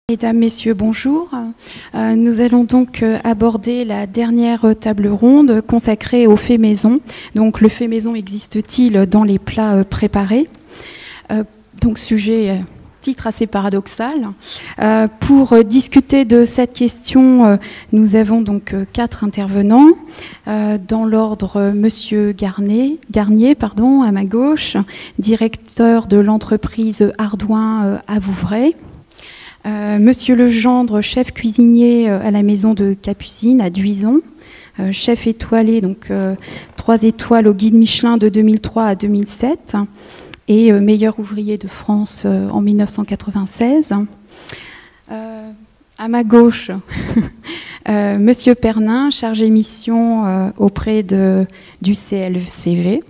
Mesdames, Messieurs, bonjour. Nous allons donc aborder la dernière table ronde consacrée au fait maison. Donc, le fait maison existe-t-il dans les plats préparés? Donc, titre assez paradoxal. Pour discuter de cette question, nous avons donc 4 intervenants. Dans l'ordre, Monsieur Garnier, à ma gauche, directeur de l'entreprise Ardouin à Vouvray. Monsieur Legendre, chef cuisinier à la maison de Capucine à Duison, chef étoilé, donc 3 étoiles au guide Michelin de 2003 à 2007 et meilleur ouvrier de France en 1996. À ma gauche, Monsieur Pernin, chargé mission auprès du CLCV.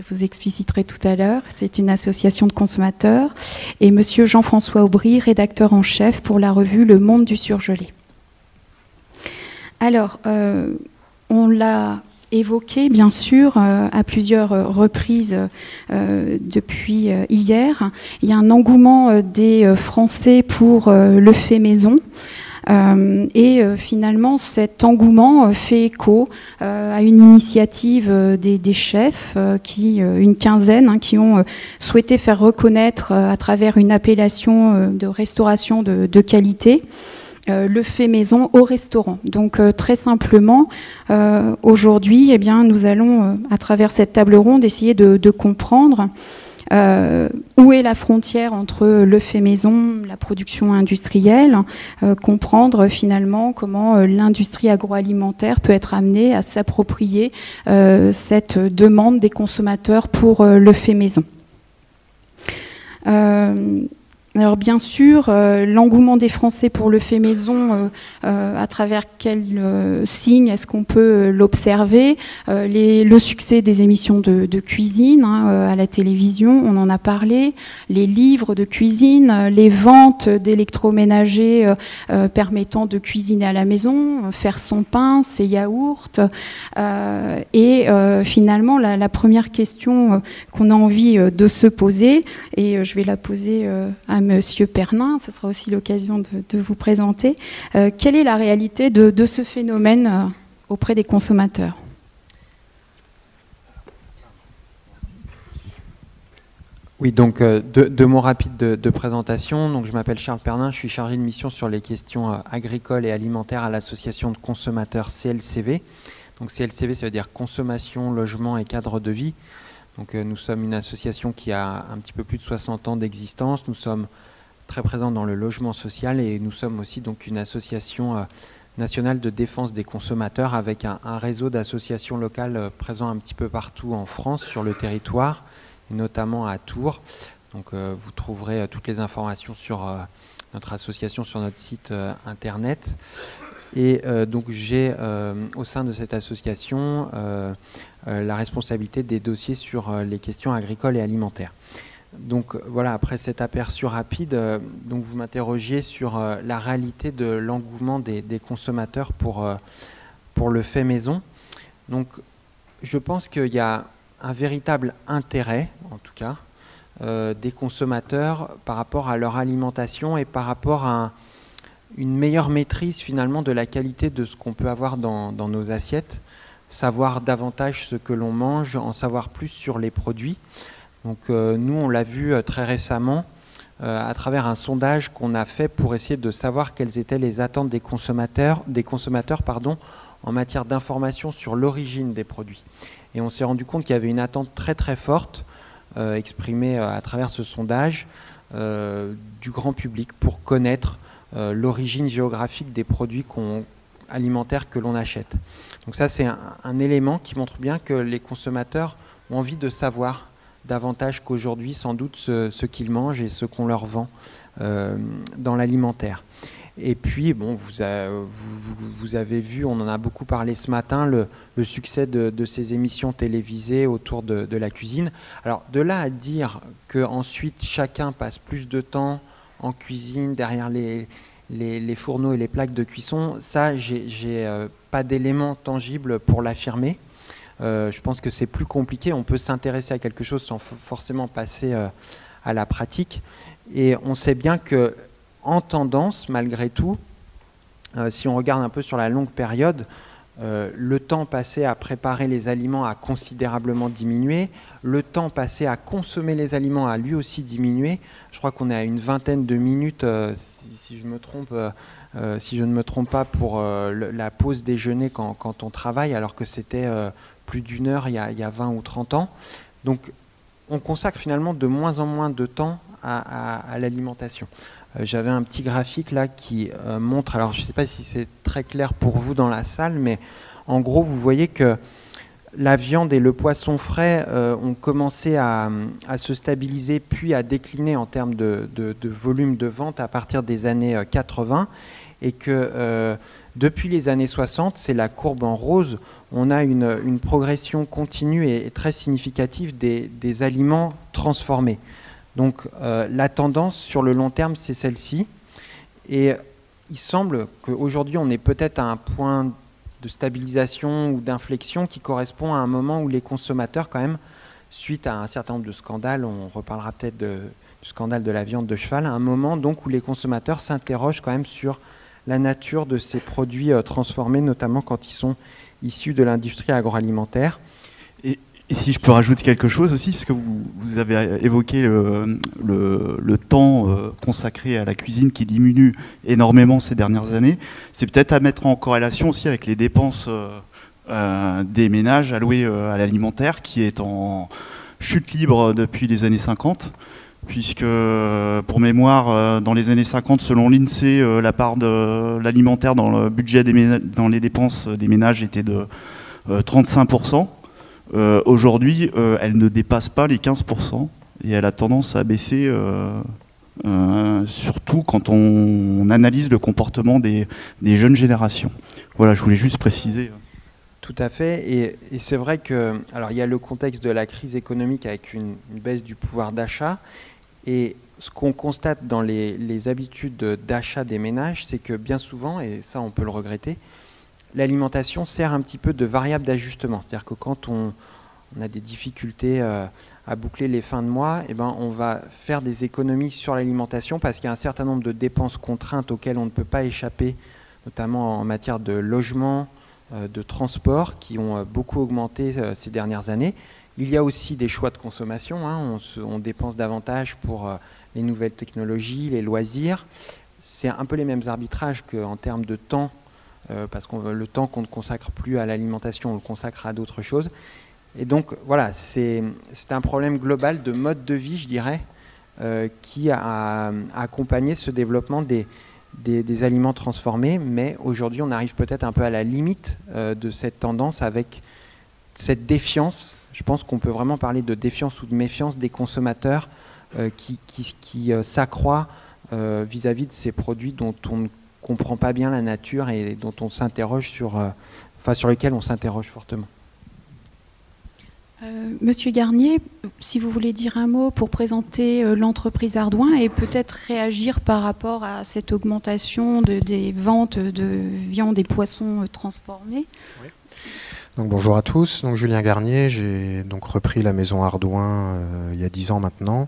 Je vous expliciterai tout à l'heure. C'est une association de consommateurs. Et Monsieur Jean-François Aubry, rédacteur en chef pour la revue Le Monde du Surgelé. Alors, on l'a évoqué, bien sûr, à plusieurs reprises depuis hier. Il y a un engouement des Français pour le fait maison. Et finalement, cet engouement fait écho à une initiative des chefs, une quinzaine, qui ont souhaité faire reconnaître à travers une appellation de restauration de qualité le fait maison au restaurant. Donc très simplement, aujourd'hui, nous allons, à travers cette table ronde, essayer de comprendre où est la frontière entre le fait maison, la production industrielle, comprendre finalement comment l'industrie agroalimentaire peut être amenée à s'approprier cette demande des consommateurs pour le fait maison. Alors bien sûr, l'engouement des Français pour le fait maison, à travers quels signes est-ce qu'on peut l'observer? Le succès des émissions de cuisine à la télévision, on en a parlé, les livres de cuisine, les ventes d'électroménagers permettant de cuisiner à la maison, faire son pain, ses yaourts. Et finalement, la première question qu'on a envie de se poser, et je vais la poser à Monsieur Pernin, ce sera aussi l'occasion de vous présenter. Quelle est la réalité de ce phénomène auprès des consommateurs? Oui, donc deux mots rapides de présentation. Donc, je m'appelle Charles Pernin, je suis chargé de mission sur les questions agricoles et alimentaires à l'association de consommateurs CLCV. Donc CLCV, ça veut dire consommation, logement et cadre de vie. Donc nous sommes une association qui a un petit peu plus de 60 ans d'existence. Nous sommes très présents dans le logement social et nous sommes aussi donc une association nationale de défense des consommateurs avec un réseau d'associations locales présents un petit peu partout en France sur le territoire, et notamment à Tours. Donc vous trouverez toutes les informations sur notre association sur notre site internet. Et donc j'ai au sein de cette association la responsabilité des dossiers sur les questions agricoles et alimentaires. Donc voilà, après cet aperçu rapide, donc vous m'interrogiez sur la réalité de l'engouement des consommateurs pour le fait maison. Donc je pense qu'il y a un véritable intérêt, en tout cas, des consommateurs par rapport à leur alimentation et par rapport à une meilleure maîtrise finalement de la qualité de ce qu'on peut avoir dans nos assiettes, savoir davantage ce que l'on mange, en savoir plus sur les produits. Donc nous, on l'a vu très récemment à travers un sondage qu'on a fait pour essayer de savoir quelles étaient les attentes des consommateurs en matière d'information sur l'origine des produits. Et on s'est rendu compte qu'il y avait une attente très très forte exprimée à travers ce sondage du grand public pour connaître l'origine géographique des produits alimentaires que l'on achète. Donc ça, c'est un élément qui montre bien que les consommateurs ont envie de savoir davantage qu'aujourd'hui, sans doute, ce qu'ils mangent et ce qu'on leur vend dans l'alimentaire. Et puis, bon, vous avez vu, on en a beaucoup parlé ce matin, le succès de ces émissions télévisées autour de la cuisine. Alors, de là à dire qu'ensuite, chacun passe plus de temps en cuisine, derrière les fourneaux et les plaques de cuisson, ça, j'ai pas d'éléments tangibles pour l'affirmer. Je pense que c'est plus compliqué. On peut s'intéresser à quelque chose sans forcément passer à la pratique. Et on sait bien que en tendance, malgré tout, si on regarde un peu sur la longue période, le temps passé à préparer les aliments a considérablement diminué, le temps passé à consommer les aliments a lui aussi diminué. Je crois qu'on est à une vingtaine de minutes, si je ne me trompe pas, pour la pause déjeuner quand on travaille, alors que c'était plus d'une heure il y a 20 ou 30 ans. Donc on consacre finalement de moins en moins de temps à l'alimentation. J'avais un petit graphique là qui montre, alors je ne sais pas si c'est très clair pour vous dans la salle, mais en gros vous voyez que la viande et le poisson frais ont commencé à se stabiliser puis à décliner en termes de volume de vente à partir des années 80, et que depuis les années 60, c'est la courbe en rose, on a une progression continue et très significative des aliments transformés. Donc la tendance sur le long terme, c'est celle-ci. Et il semble qu'aujourd'hui, on est peut-être à un point de stabilisation ou d'inflexion qui correspond à un moment où les consommateurs, quand même, suite à un certain nombre de scandales, on reparlera peut-être du scandale de la viande de cheval, à un moment donc où les consommateurs s'interrogent quand même sur la nature de ces produits transformés, notamment quand ils sont issus de l'industrie agroalimentaire. Et si je peux rajouter quelque chose aussi, parce que vous avez évoqué le temps consacré à la cuisine qui diminue énormément ces dernières années, c'est peut-être à mettre en corrélation aussi avec les dépenses des ménages alloués à l'alimentaire, qui est en chute libre depuis les années 50, puisque, pour mémoire, dans les années 50, selon l'INSEE, la part de l'alimentaire dans le budget dans les dépenses des ménages était de 35%. Aujourd'hui, elle ne dépasse pas les 15% et elle a tendance à baisser, surtout quand on analyse le comportement des jeunes générations. Voilà, je voulais juste préciser. Tout à fait, et c'est vrai que, alors il y a le contexte de la crise économique avec une baisse du pouvoir d'achat, et ce qu'on constate dans les habitudes d'achat des ménages, c'est que bien souvent, et ça on peut le regretter, l'alimentation sert un petit peu de variable d'ajustement. C'est-à-dire que quand on a des difficultés à boucler les fins de mois, eh ben, on va faire des économies sur l'alimentation parce qu'il y a un certain nombre de dépenses contraintes auxquelles on ne peut pas échapper, notamment en matière de logement, de transport, qui ont beaucoup augmenté ces dernières années. Il y a aussi des choix de consommation, hein. On dépense davantage pour les nouvelles technologies, les loisirs. C'est un peu les mêmes arbitrages qu'en termes de temps, parce que le temps qu'on ne consacre plus à l'alimentation, on le consacre à d'autres choses. Et donc voilà, c'est un problème global de mode de vie, je dirais, qui a accompagné ce développement des aliments transformés, mais aujourd'hui on arrive peut-être un peu à la limite de cette tendance avec cette défiance. Je pense qu'on peut vraiment parler de défiance ou de méfiance des consommateurs qui s'accroît vis-à-vis de ces produits dont on ne comprend pas bien la nature et dont on s'interroge sur lesquels on s'interroge fortement. Monsieur Garnier, si vous voulez dire un mot pour présenter l'entreprise Ardouin et peut-être réagir par rapport à cette augmentation des ventes de viande et poissons transformés. Oui. Donc, bonjour à tous, donc Julien Garnier, j'ai donc repris la maison Ardouin il y a 10 ans maintenant,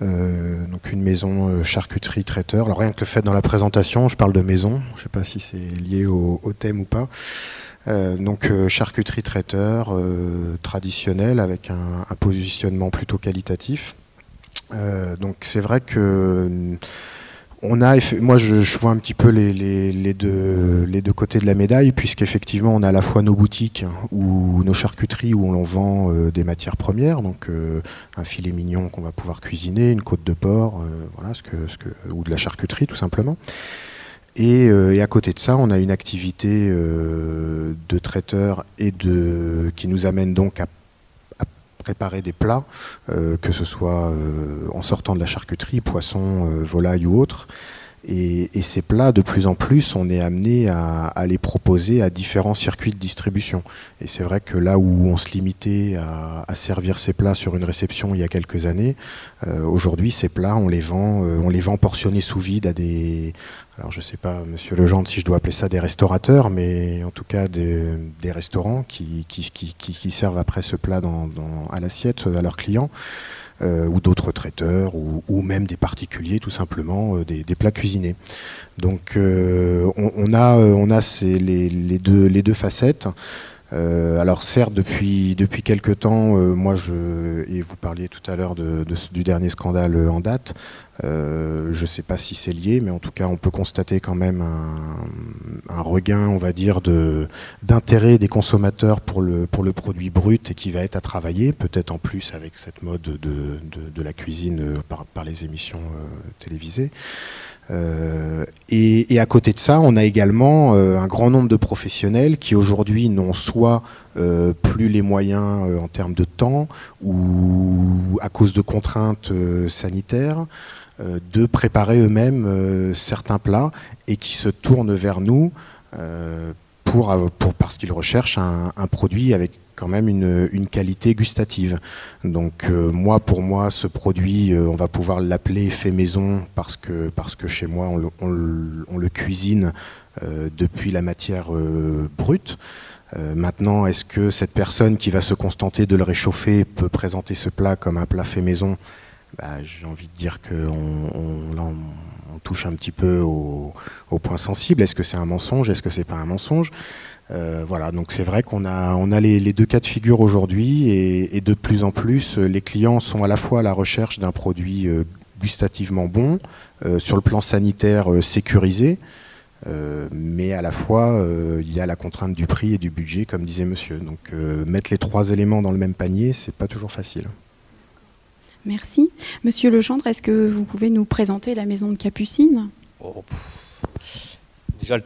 donc une maison charcuterie traiteur. Alors rien que le fait dans la présentation, je parle de maison, je ne sais pas si c'est lié au thème ou pas. Donc charcuterie traiteur traditionnelle avec un positionnement plutôt qualitatif. Donc c'est vrai que moi je vois un petit peu les deux côtés de la médaille, puisqu'effectivement on a à la fois nos boutiques ou nos charcuteries où on vend des matières premières, donc un filet mignon qu'on va pouvoir cuisiner, une côte de porc, voilà, ou de la charcuterie tout simplement. Et à côté de ça, on a une activité de traiteur qui nous amène donc à préparer des plats, que ce soit en sortant de la charcuterie, poisson, volaille ou autre. Et ces plats, de plus en plus, on est amené à les proposer à différents circuits de distribution. Et c'est vrai que là où on se limitait à servir ces plats sur une réception il y a quelques années, aujourd'hui, ces plats, on les vend portionnés sous vide à des... Alors je ne sais pas, monsieur Legendre, si je dois appeler ça des restaurateurs, mais en tout cas des restaurants qui servent après ce plat à l'assiette à leurs clients. ou d'autres traiteurs, ou même des particuliers, tout simplement, des plats cuisinés. Donc on a les deux facettes. Alors certes, depuis quelque temps, et vous parliez tout à l'heure du dernier scandale en date, je ne sais pas si c'est lié, mais en tout cas on peut constater quand même un regain, on va dire, d'intérêt des consommateurs pour le produit brut et qui va être à travailler, peut-être en plus avec cette mode de la cuisine par les émissions télévisées. Et à côté de ça, on a également un grand nombre de professionnels qui aujourd'hui n'ont soit plus les moyens en termes de temps ou à cause de contraintes sanitaires de préparer eux-mêmes certains plats et qui se tournent vers nous parce qu'ils recherchent un produit avec quand même une qualité gustative. Donc pour moi, ce produit, on va pouvoir l'appeler fait maison parce que chez moi, on le cuisine depuis la matière brute. Maintenant, est-ce que cette personne qui va se contenter de le réchauffer peut présenter ce plat comme un plat fait maison ? J'ai envie de dire qu'on touche un petit peu au point sensible. Est-ce que c'est un mensonge ? Est-ce que c'est pas un mensonge ? Voilà, donc c'est vrai qu'on a les deux cas de figure aujourd'hui et de plus en plus, les clients sont à la fois à la recherche d'un produit gustativement bon, sur le plan sanitaire sécurisé, mais à la fois il y a la contrainte du prix et du budget, comme disait monsieur. Donc mettre les trois éléments dans le même panier, c'est pas toujours facile. Merci. Monsieur Legendre, est-ce que vous pouvez nous présenter la maison de Capucine ? Déjà,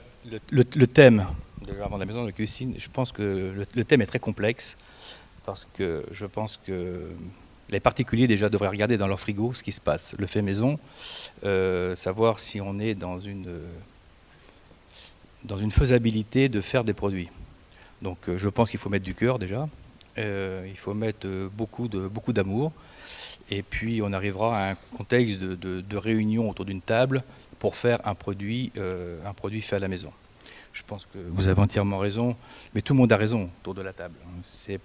le thème, déjà avant la maison de Capucine, je pense que le thème est très complexe, parce que je pense que les particuliers déjà devraient regarder dans leur frigo ce qui se passe. Le fait maison, savoir si on est dans une faisabilité de faire des produits. Donc je pense qu'il faut mettre du cœur déjà, il faut mettre beaucoup d'amour. Et puis on arrivera à un contexte de réunion autour d'une table pour faire un produit fait à la maison. Je pense que vous avez entièrement raison, mais tout le monde a raison autour de la table. C'est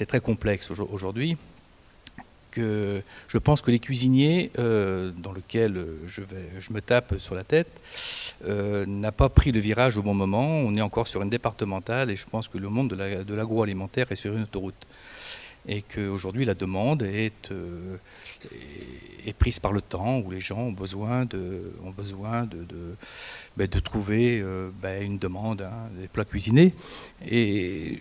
très complexe aujourd'hui. Je pense que les cuisiniers, dans lesquels je me tape sur la tête, n'a pas pris le virage au bon moment. On est encore sur une départementale et je pense que le monde de l'agroalimentaire est sur une autoroute. Et qu'aujourd'hui la demande est prise par le temps, où les gens ont besoin de trouver une demande, des plats cuisinés. Et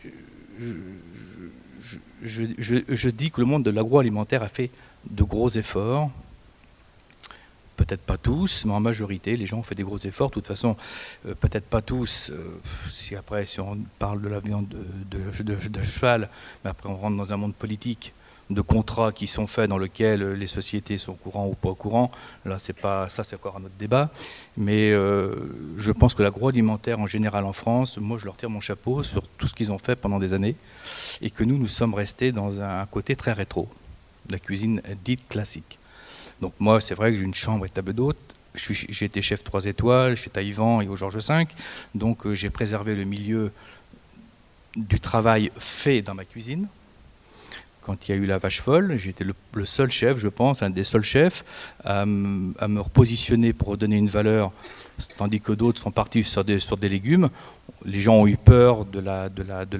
je dis que le monde de l'agroalimentaire a fait de gros efforts. Peut-être pas tous, mais en majorité, les gens ont fait des gros efforts. De toute façon, peut-être pas tous, si on parle de la viande de cheval, mais après on rentre dans un monde politique, de contrats qui sont faits dans lesquels les sociétés sont au courant ou pas au courant. Là, c'est encore un autre débat. Mais je pense que l'agroalimentaire en général en France, moi je leur tire mon chapeau sur tout ce qu'ils ont fait pendant des années, et que nous sommes restés dans un côté très rétro, la cuisine dite classique. Donc moi, c'est vrai que j'ai une chambre et table d'hôte. J'ai été chef 3 étoiles chez Taïwan et au Georges V. Donc j'ai préservé le milieu du travail fait dans ma cuisine. Quand il y a eu la vache folle, j'ai été le seul chef, je pense, un des seuls chefs à me repositionner pour redonner une valeur, tandis que d'autres sont partis sur des légumes. Les gens ont eu peur de la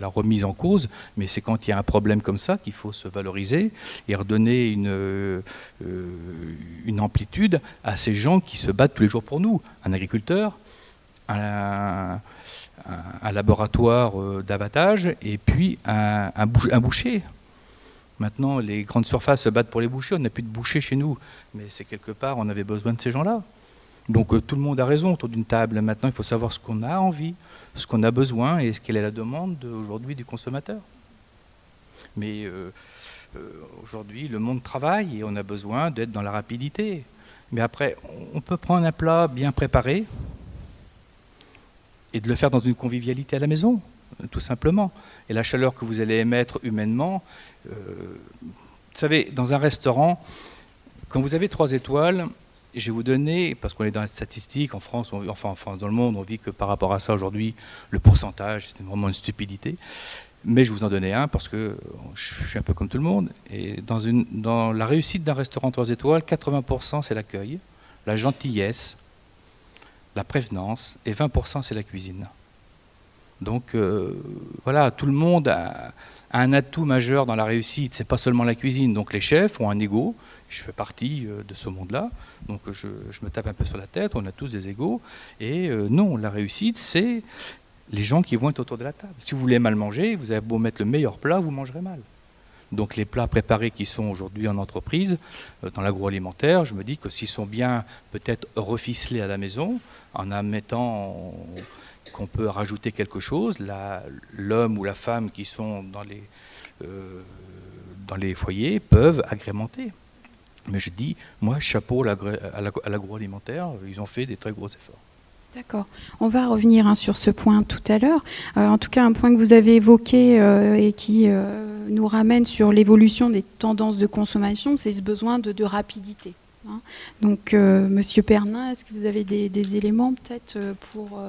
remise en cause, mais c'est quand il y a un problème comme ça qu'il faut se valoriser et redonner une amplitude à ces gens qui se battent tous les jours pour nous. Un agriculteur, un laboratoire d'abattage et puis un boucher. Maintenant, les grandes surfaces se battent pour les bouchers, on n'a plus de bouchers chez nous, mais c'est quelque part, on avait besoin de ces gens-là. Donc tout le monde a raison autour d'une table. Maintenant, il faut savoir ce qu'on a envie, ce qu'on a besoin et quelle est la demande aujourd'hui du consommateur. Mais aujourd'hui, le monde travaille et on a besoin d'être dans la rapidité. Mais après, on peut prendre un plat bien préparé et de le faire dans une convivialité à la maison, tout simplement. Et la chaleur que vous allez émettre humainement, vous savez, dans un restaurant, quand vous avez 3 étoiles, je vais vous donner, parce qu'on est dans la statistique, en France, dans le monde, on vit que par rapport à ça aujourd'hui, le pourcentage, c'est vraiment une stupidité. Mais je vous en donnais un parce que je suis un peu comme tout le monde. Et dans la réussite d'un restaurant 3 étoiles, 80% c'est l'accueil, la gentillesse, la prévenance, et 20% c'est la cuisine. Donc voilà, tout le monde a un atout majeur dans la réussite, c'est pas seulement la cuisine. Donc les chefs ont un ego, je fais partie de ce monde-là, donc je me tape un peu sur la tête, on a tous des égos. Et non, la réussite, c'est les gens qui vont être autour de la table. Si vous voulez mal manger, vous avez beau mettre le meilleur plat, vous mangerez mal. Donc les plats préparés qui sont aujourd'hui en entreprise, dans l'agroalimentaire, je me dis que s'ils sont bien peut-être reficelés à la maison, en admettant qu'on peut rajouter quelque chose, l'homme ou la femme qui sont dans les foyers peuvent agrémenter. Mais je dis, moi, chapeau à l'agroalimentaire, ils ont fait des très gros efforts. D'accord. On va revenir sur ce point tout à l'heure. En tout cas, un point que vous avez évoqué et qui nous ramène sur l'évolution des tendances de consommation, c'est ce besoin de rapidité. Hein. Donc, Monsieur Pernin, est-ce que vous avez des éléments peut-être pour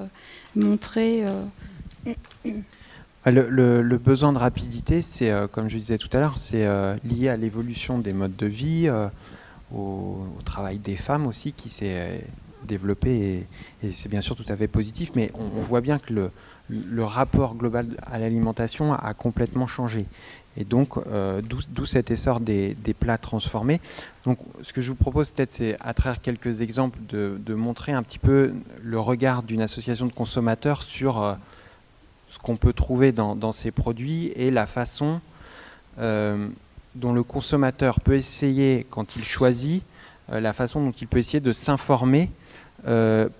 montrer le besoin de rapidité, c'est, comme je disais tout à l'heure, c'est lié à l'évolution des modes de vie, au travail des femmes aussi qui s'est développé et c'est bien sûr tout à fait positif, mais on voit bien que le rapport global à l'alimentation a complètement changé. Et donc, d'où cet essor des plats transformés. Donc, ce que je vous propose peut-être, c'est à travers quelques exemples de montrer un petit peu le regard d'une association de consommateurs sur ce qu'on peut trouver dans ces produits et la façon dont le consommateur peut essayer, quand il choisit, la façon dont il peut essayer de s'informer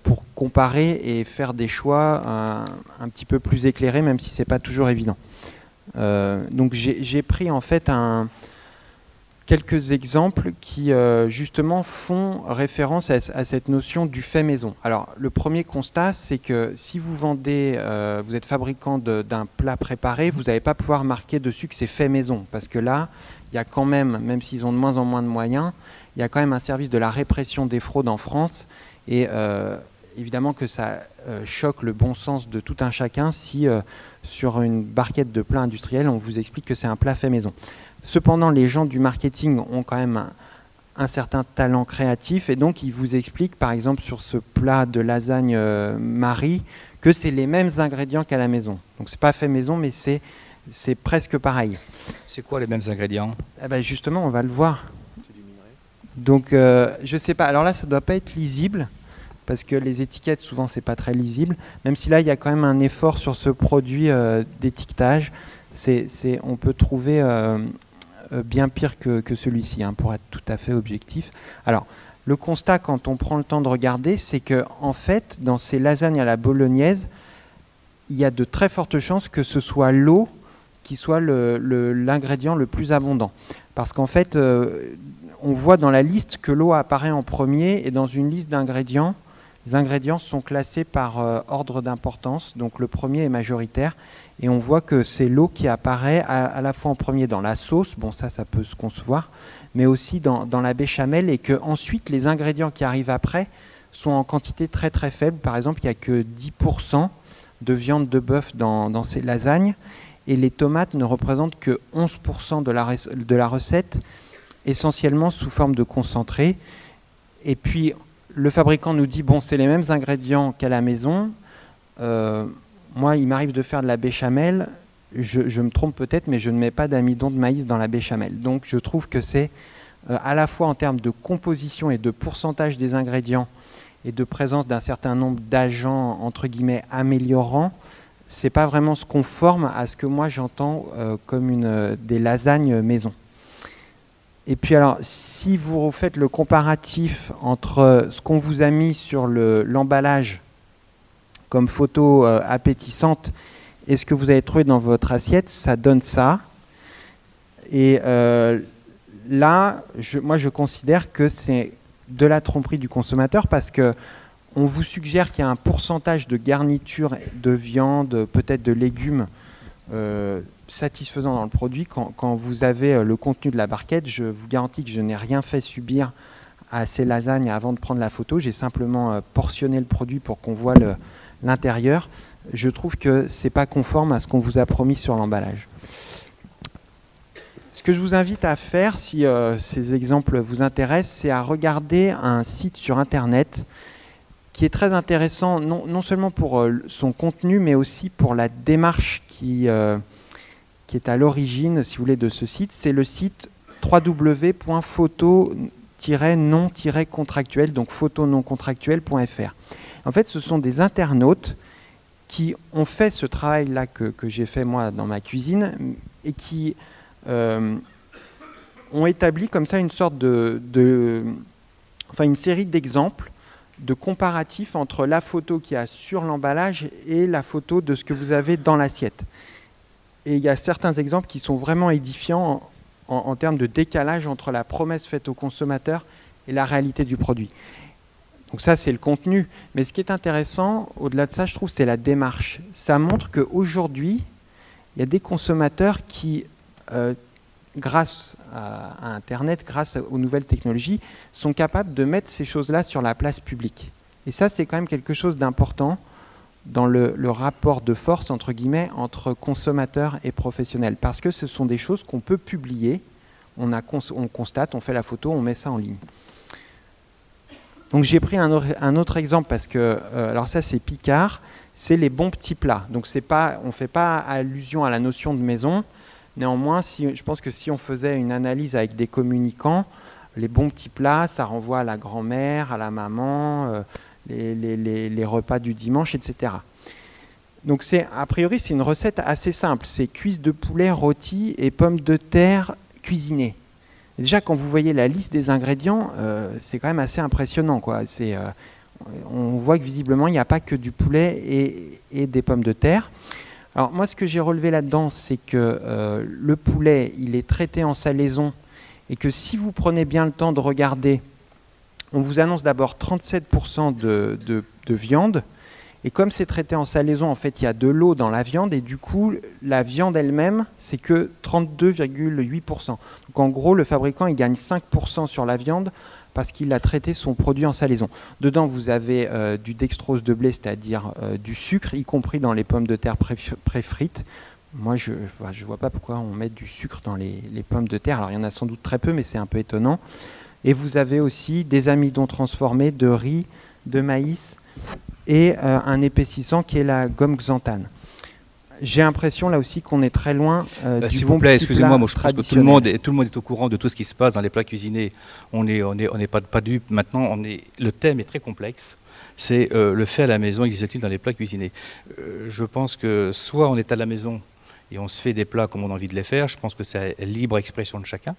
pour comparer et faire des choix un petit peu plus éclairés, même si ce n'est pas toujours évident. Donc j'ai pris en fait quelques exemples qui justement font référence à cette notion du fait maison. Alors le premier constat, c'est que si vous vendez, vous êtes fabricant d'un plat préparé, vous n'allez pas pouvoir marquer dessus que c'est fait maison, parce que là, il y a quand même s'ils ont de moins en moins de moyens, il y a quand même un service de la répression des fraudes en France, et évidemment que ça choque le bon sens de tout un chacun si sur une barquette de plat industriel, on vous explique que c'est un plat fait maison. Cependant, les gens du marketing ont quand même un certain talent créatif et donc ils vous expliquent, par exemple, sur ce plat de lasagne Marie, que c'est les mêmes ingrédients qu'à la maison. Donc c'est pas fait maison, mais c'est presque pareil. C'est quoi les mêmes ingrédients ? Eh ben justement, on va le voir. Donc je sais pas. Alors là, ça doit pas être lisible parce que les étiquettes, souvent, c'est pas très lisible. Même si là, il y a quand même un effort sur ce produit d'étiquetage. On peut trouver bien pire que celui-ci, hein, pour être tout à fait objectif. Alors, le constat, quand on prend le temps de regarder, c'est que en fait, dans ces lasagnes à la bolognaise, il y a de très fortes chances que ce soit l'eau qui soit l'ingrédient le plus abondant. Parce qu'en fait, on voit dans la liste que l'eau apparaît en premier, et dans une liste d'ingrédients, les ingrédients sont classés par ordre d'importance, donc le premier est majoritaire, et on voit que c'est l'eau qui apparaît à la fois en premier dans la sauce, bon ça peut se concevoir, mais aussi dans la béchamel, et que ensuite les ingrédients qui arrivent après sont en quantité très très faible. Par exemple, il n'y a que 10% de viande de bœuf dans ces lasagnes, et les tomates ne représentent que 11% de la recette, essentiellement sous forme de concentré. Et puis le fabricant nous dit, bon, c'est les mêmes ingrédients qu'à la maison. Moi, il m'arrive de faire de la béchamel. Je me trompe peut-être, mais je ne mets pas d'amidon de maïs dans la béchamel. Donc, je trouve que c'est à la fois en termes de composition et de pourcentage des ingrédients et de présence d'un certain nombre d'agents, entre guillemets, améliorants, c'est pas vraiment ce conforme à ce que moi j'entends comme des lasagnes maison. Et puis alors, si vous faites le comparatif entre ce qu'on vous a mis sur l'emballage comme photo appétissante et ce que vous avez trouvé dans votre assiette, ça donne ça. Et là, moi je considère que c'est de la tromperie du consommateur, parce que on vous suggère qu'il y a un pourcentage de garniture de viande, peut-être de légumes satisfaisant dans le produit. Quand vous avez le contenu de la barquette, je vous garantis que je n'ai rien fait subir à ces lasagnes avant de prendre la photo. J'ai simplement portionné le produit pour qu'on voit l'intérieur, je trouve que ce n'est pas conforme à ce qu'on vous a promis sur l'emballage. Ce que je vous invite à faire, si ces exemples vous intéressent, c'est à regarder un site sur Internet qui est très intéressant, non seulement pour son contenu, mais aussi pour la démarche qui est à l'origine, si vous voulez, de ce site. C'est le site www.photo-non-contractuel, donc photononcontractuel.fr. En fait, ce sont des internautes qui ont fait ce travail-là que j'ai fait moi dans ma cuisine et qui ont établi comme ça une sorte une série d'exemples, de comparatifs entre la photo qu'il y a sur l'emballage et la photo de ce que vous avez dans l'assiette. Et il y a certains exemples qui sont vraiment édifiants en termes de décalage entre la promesse faite au consommateur et la réalité du produit. Donc ça, c'est le contenu. Mais ce qui est intéressant, au-delà de ça, je trouve, c'est la démarche. Ça montre qu'aujourd'hui, il y a des consommateurs qui, grâce à Internet, grâce aux nouvelles technologies, sont capables de mettre ces choses-là sur la place publique. Et ça, c'est quand même quelque chose d'important dans le rapport de force, entre guillemets, entre consommateurs et professionnels. Parce que ce sont des choses qu'on peut publier, on constate, on fait la photo, on met ça en ligne. Donc j'ai pris un autre exemple parce que, alors ça c'est Picard, c'est les bons petits plats. Donc on ne fait pas allusion à la notion de maison. Néanmoins, je pense que si on faisait une analyse avec des communicants, les bons petits plats, ça renvoie à la grand-mère, à la maman, les repas du dimanche, etc. Donc a priori, c'est une recette assez simple. C'est cuisses de poulet rôties et pommes de terre cuisinées. Déjà, quand vous voyez la liste des ingrédients, c'est quand même assez impressionnant, quoi. On voit que visiblement, il n'y a pas que du poulet et des pommes de terre. Alors moi, ce que j'ai relevé là-dedans, c'est que le poulet, il est traité en salaison et que si vous prenez bien le temps de regarder, on vous annonce d'abord 37% de viande. Et comme c'est traité en salaison, en fait, il y a de l'eau dans la viande et du coup, la viande elle-même, c'est que 32,8%. Donc en gros, le fabricant, il gagne 5% sur la viande parce qu'il a traité son produit en salaison. Dedans, vous avez du dextrose de blé, c'est-à-dire du sucre, y compris dans les pommes de terre pré-frites. Moi, je ne vois pas pourquoi on met du sucre dans les pommes de terre. Alors, il y en a sans doute très peu, mais c'est un peu étonnant. Et vous avez aussi des amidons transformés de riz, de maïs et un épaississant qui est la gomme xanthane. J'ai l'impression là aussi qu'on est très loin du s'il bon vous plaît, petit excusez-moi, plat je pense que tout le monde est au courant de tout ce qui se passe dans les plats cuisinés. On n'est pas dupes. Maintenant, le thème est très complexe. C'est le fait à la maison existe-t-il dans les plats cuisinés. Je pense que soit on est à la maison et on se fait des plats comme on a envie de les faire. Je pense que c'est libre expression de chacun.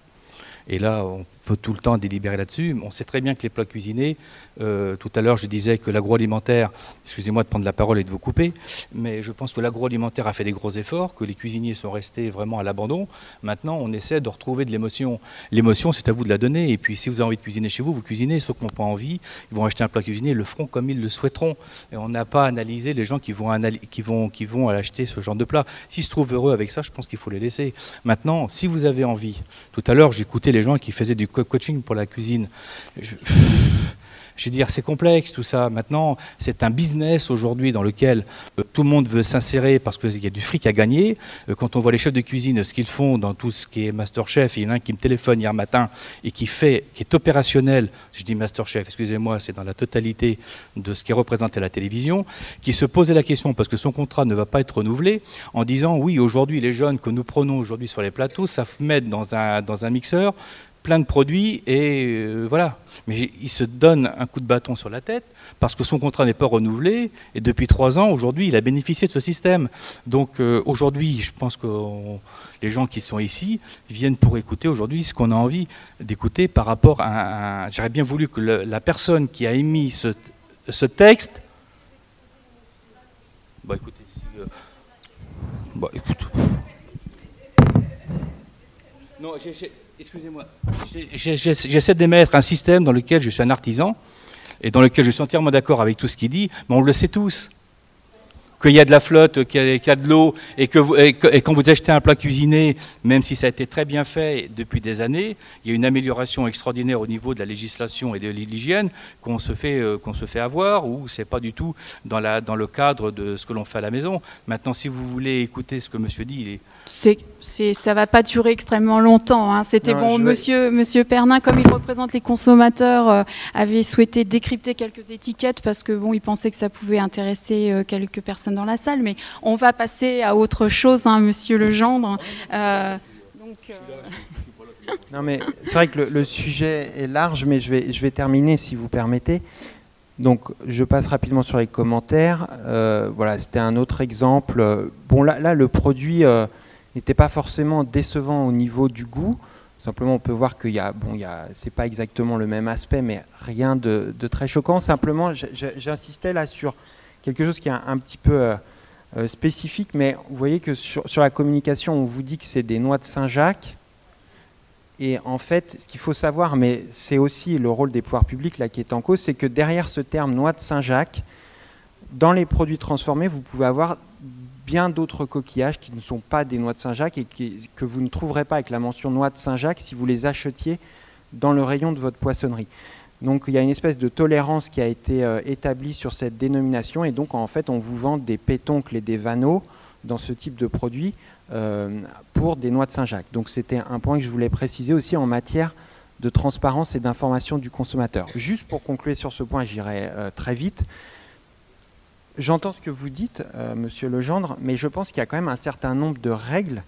Et là, on peut tout le temps délibérer là-dessus. On sait très bien que les plats cuisinés, tout à l'heure je disais que l'agroalimentaire, excusez-moi de prendre la parole et de vous couper, mais je pense que l'agroalimentaire a fait des gros efforts, que les cuisiniers sont restés vraiment à l'abandon. Maintenant, on essaie de retrouver de l'émotion. L'émotion, c'est à vous de la donner. Et puis, si vous avez envie de cuisiner chez vous, vous cuisinez. Ceux qui n'ont pas envie, ils vont acheter un plat cuisiné, ils le feront comme ils le souhaiteront. Et on n'a pas analysé les gens qui vont acheter ce genre de plat. S'ils se trouvent heureux avec ça, je pense qu'il faut les laisser. Maintenant, si vous avez envie, tout à l'heure, j'écoutais les gens qui faisaient du coaching pour la cuisine. Je veux dire, c'est complexe tout ça. Maintenant, c'est un business aujourd'hui dans lequel tout le monde veut s'insérer parce qu'il y a du fric à gagner. Quand on voit les chefs de cuisine, ce qu'ils font dans tout ce qui est Masterchef, il y en a un qui me téléphone hier matin et qui est opérationnel, je dis Masterchef, excusez-moi, c'est dans la totalité de ce qui est représenté à la télévision, qui se posait la question parce que son contrat ne va pas être renouvelé, en disant oui, aujourd'hui, les jeunes que nous prenons aujourd'hui sur les plateaux savent mettre dans un mixeur plein de produits et voilà. Mais il se donne un coup de bâton sur la tête parce que son contrat n'est pas renouvelé et depuis 3 ans, aujourd'hui, il a bénéficié de ce système. Donc aujourd'hui, je pense que les gens qui sont ici viennent pour écouter aujourd'hui ce qu'on a envie d'écouter par rapport à j'aurais bien voulu que la personne qui a émis ce texte... Bah écoutez, écoute... Non, excusez-moi. J'essaie d'émettre un système dans lequel je suis un artisan et dans lequel je suis entièrement d'accord avec tout ce qu'il dit, mais on le sait tous. qu'il y a de la flotte, qu'il y a de l'eau, et quand vous achetez un plat cuisiné, même si ça a été très bien fait depuis des années, il y a une amélioration extraordinaire au niveau de la législation et de l'hygiène qu'on se fait avoir, ou c'est pas du tout dans le cadre de ce que l'on fait à la maison. Maintenant, si vous voulez écouter ce que monsieur dit, ça va pas durer extrêmement longtemps. Hein. C'était bon, monsieur Pernin, comme il représente les consommateurs, avait souhaité décrypter quelques étiquettes parce que bon, il pensait que ça pouvait intéresser quelques personnes dans la salle, mais on va passer à autre chose, hein, monsieur Legendre. Non, mais c'est vrai que le sujet est large, mais je vais terminer si vous permettez. Donc, je passe rapidement sur les commentaires. Voilà, c'était un autre exemple. Bon, là le produit n'était pas forcément décevant au niveau du goût. Simplement, on peut voir qu'il c'est pas exactement le même aspect, mais rien de très choquant. Simplement, j'insistais là sur quelque chose qui est un petit peu spécifique, mais vous voyez que sur la communication, on vous dit que c'est des noix de Saint-Jacques. Et en fait, ce qu'il faut savoir, mais c'est aussi le rôle des pouvoirs publics là qui est en cause, c'est que derrière ce terme noix de Saint-Jacques, dans les produits transformés, vous pouvez avoir bien d'autres coquillages qui ne sont pas des noix de Saint-Jacques et que vous ne trouverez pas avec la mention noix de Saint-Jacques si vous les achetiez dans le rayon de votre poissonnerie. Donc il y a une espèce de tolérance qui a été établie sur cette dénomination, et donc en fait on vous vend des pétoncles et des vanneaux dans ce type de produit pour des noix de Saint-Jacques. Donc c'était un point que je voulais préciser aussi en matière de transparence et d'information du consommateur. Juste pour conclure sur ce point, j'irai très vite. J'entends ce que vous dites, monsieur Legendre, mais je pense qu'il y a quand même un certain nombre de règles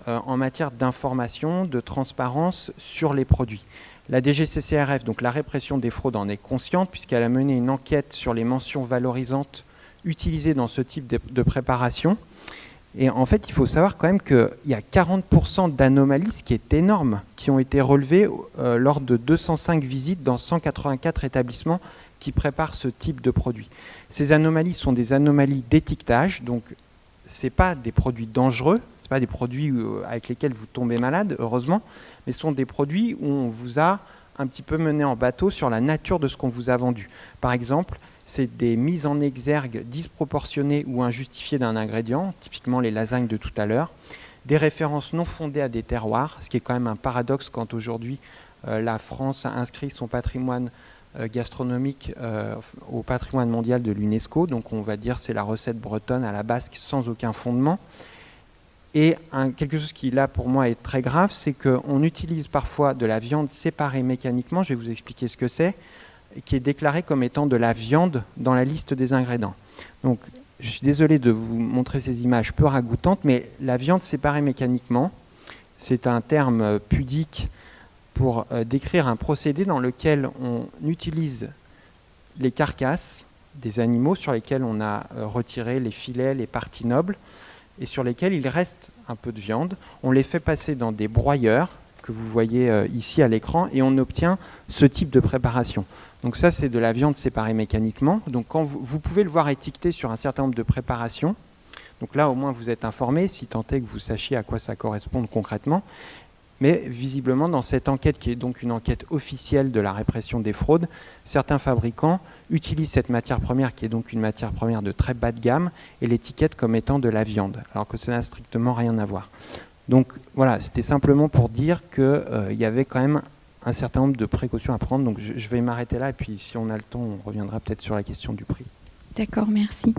en matière d'information, de transparence sur les produits. La DGCCRF, donc la répression des fraudes, en est consciente puisqu'elle a mené une enquête sur les mentions valorisantes utilisées dans ce type de préparation. Et en fait, il faut savoir quand même qu'il y a 40% d'anomalies, ce qui est énorme, qui ont été relevées lors de 205 visites dans 184 établissements qui préparent ce type de produit. Ces anomalies sont des anomalies d'étiquetage, donc ce n'est pas des produits dangereux, ce pas des produits avec lesquels vous tombez malade, heureusement, mais ce sont des produits où on vous a un petit peu mené en bateau sur la nature de ce qu'on vous a vendu. Par exemple, c'est des mises en exergue disproportionnées ou injustifiées d'un ingrédient, typiquement les lasagnes de tout à l'heure, des références non fondées à des terroirs, ce qui est quand même un paradoxe quand aujourd'hui la France a inscrit son patrimoine gastronomique au patrimoine mondial de l'UNESCO, donc on va dire c'est la recette bretonne à la basque sans aucun fondement. Et quelque chose qui là pour moi est très grave, c'est qu'on utilise parfois de la viande séparée mécaniquement, je vais vous expliquer ce que c'est, qui est déclarée comme étant de la viande dans la liste des ingrédients. Donc je suis désolé de vous montrer ces images peu ragoûtantes, mais la viande séparée mécaniquement, c'est un terme pudique pour décrire un procédé dans lequel on utilise les carcasses des animaux sur lesquels on a retiré les filets, les parties nobles, et sur lesquels il reste un peu de viande. On les fait passer dans des broyeurs, que vous voyez ici à l'écran, et on obtient ce type de préparation. Donc ça, c'est de la viande séparée mécaniquement. Donc quand vous pouvez le voir étiqueté sur un certain nombre de préparations. Donc là, au moins, vous êtes informé, si tant est que vous sachiez à quoi ça correspond concrètement. Mais visiblement, dans cette enquête, qui est donc une enquête officielle de la répression des fraudes, certains fabricants utilisent cette matière première, qui est donc une matière première de très bas de gamme, et l'étiquette comme étant de la viande, alors que ça n'a strictement rien à voir. Donc voilà, c'était simplement pour dire qu'il y avait quand même un certain nombre de précautions à prendre. Donc je vais m'arrêter là, et puis si on a le temps, on reviendra peut-être sur la question du prix. D'accord, merci.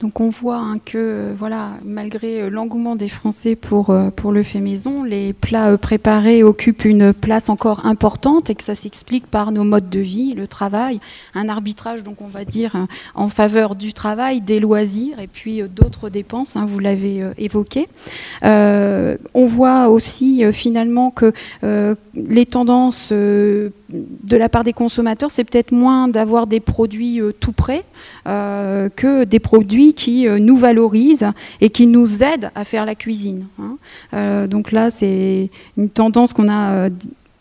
Donc on voit que voilà, malgré l'engouement des Français pour le fait maison, les plats préparés occupent une place encore importante et que ça s'explique par nos modes de vie, le travail, un arbitrage donc on va dire en faveur du travail, des loisirs et puis d'autres dépenses, hein, vous l'avez évoqué. On voit aussi finalement que les tendances de la part des consommateurs, c'est peut-être moins d'avoir des produits tout prêts que des produits qui nous valorisent et qui nous aident à faire la cuisine. Hein. Donc là, c'est une tendance qu'on a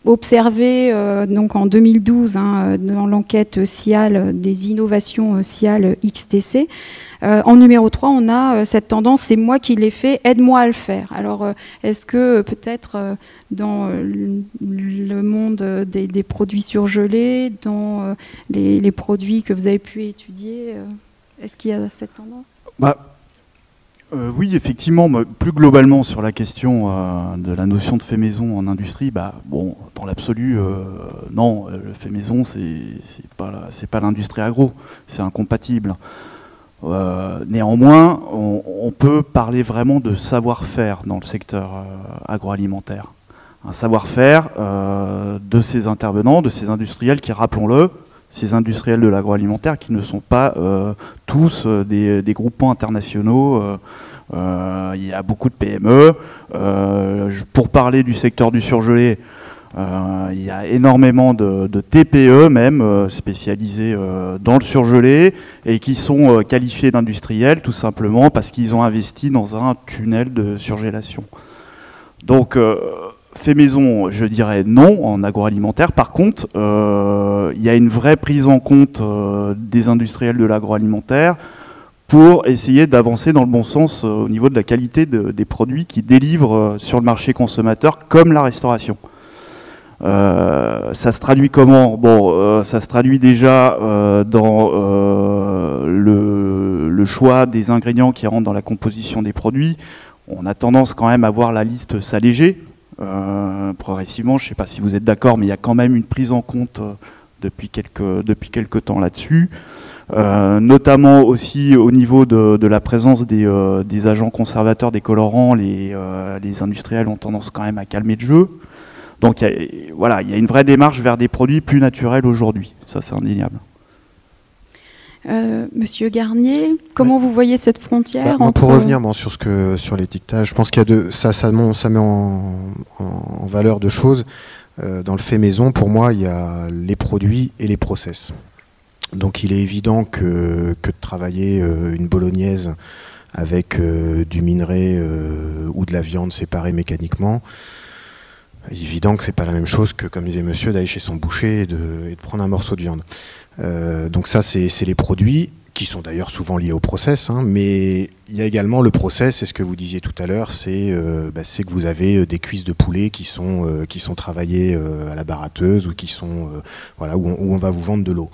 observée donc en 2012 hein, dans l'enquête SIAL des innovations SIAL XTC. En numéro 3, on a cette tendance, c'est moi qui l'ai fait, aide-moi à le faire. Alors, est-ce que peut-être dans le monde des produits surgelés, dans les produits que vous avez pu étudier, Est-ce qu'il y a cette tendance? Oui, effectivement, plus globalement sur la question de la notion de fait maison en industrie, dans l'absolu, non, le fait maison, c'est pas l'industrie agro, c'est incompatible. Néanmoins, on peut parler vraiment de savoir-faire dans le secteur agroalimentaire. Un savoir-faire de ces intervenants, de ces industriels qui, rappelons-le, ces industriels de l'agroalimentaire qui ne sont pas tous des groupements internationaux. Il y a beaucoup de PME. Pour parler du secteur du surgelé, il y a énormément de TPE même spécialisés dans le surgelé et qui sont qualifiés d'industriels tout simplement parce qu'ils ont investi dans un tunnel de surgélation. Donc fait maison, je dirais non en agroalimentaire. Par contre, il y a une vraie prise en compte des industriels de l'agroalimentaire pour essayer d'avancer dans le bon sens au niveau de la qualité des produits qu'ils délivrent sur le marché consommateur, comme la restauration. Ça se traduit comment? Ça se traduit déjà dans le choix des ingrédients qui rentrent dans la composition des produits. On a tendance quand même à voir la liste s'alléger progressivement. Je ne sais pas si vous êtes d'accord, mais il y a quand même une prise en compte depuis quelques temps là-dessus. Notamment aussi au niveau de la présence des agents conservateurs, des colorants, les industriels ont tendance quand même à calmer le jeu. Donc il y a une vraie démarche vers des produits plus naturels aujourd'hui. Ça, c'est indéniable. Monsieur Garnier, comment vous voyez cette frontière entre... Pour revenir sur l'étiquetage, je pense qu'il y a ça met en valeur deux choses. Dans le fait maison, pour moi, il y a les produits et les process. Donc il est évident que de travailler une bolognaise avec du minerai ou de la viande séparée mécaniquement, évident que c'est pas la même chose que, comme disait monsieur, d'aller chez son boucher et de prendre un morceau de viande. Donc ça, c'est les produits qui sont d'ailleurs souvent liés au process, mais il y a également le process, et ce que vous disiez tout à l'heure, c'est que vous avez des cuisses de poulet qui sont travaillées à la baratteuse ou qui sont où on va vous vendre de l'eau.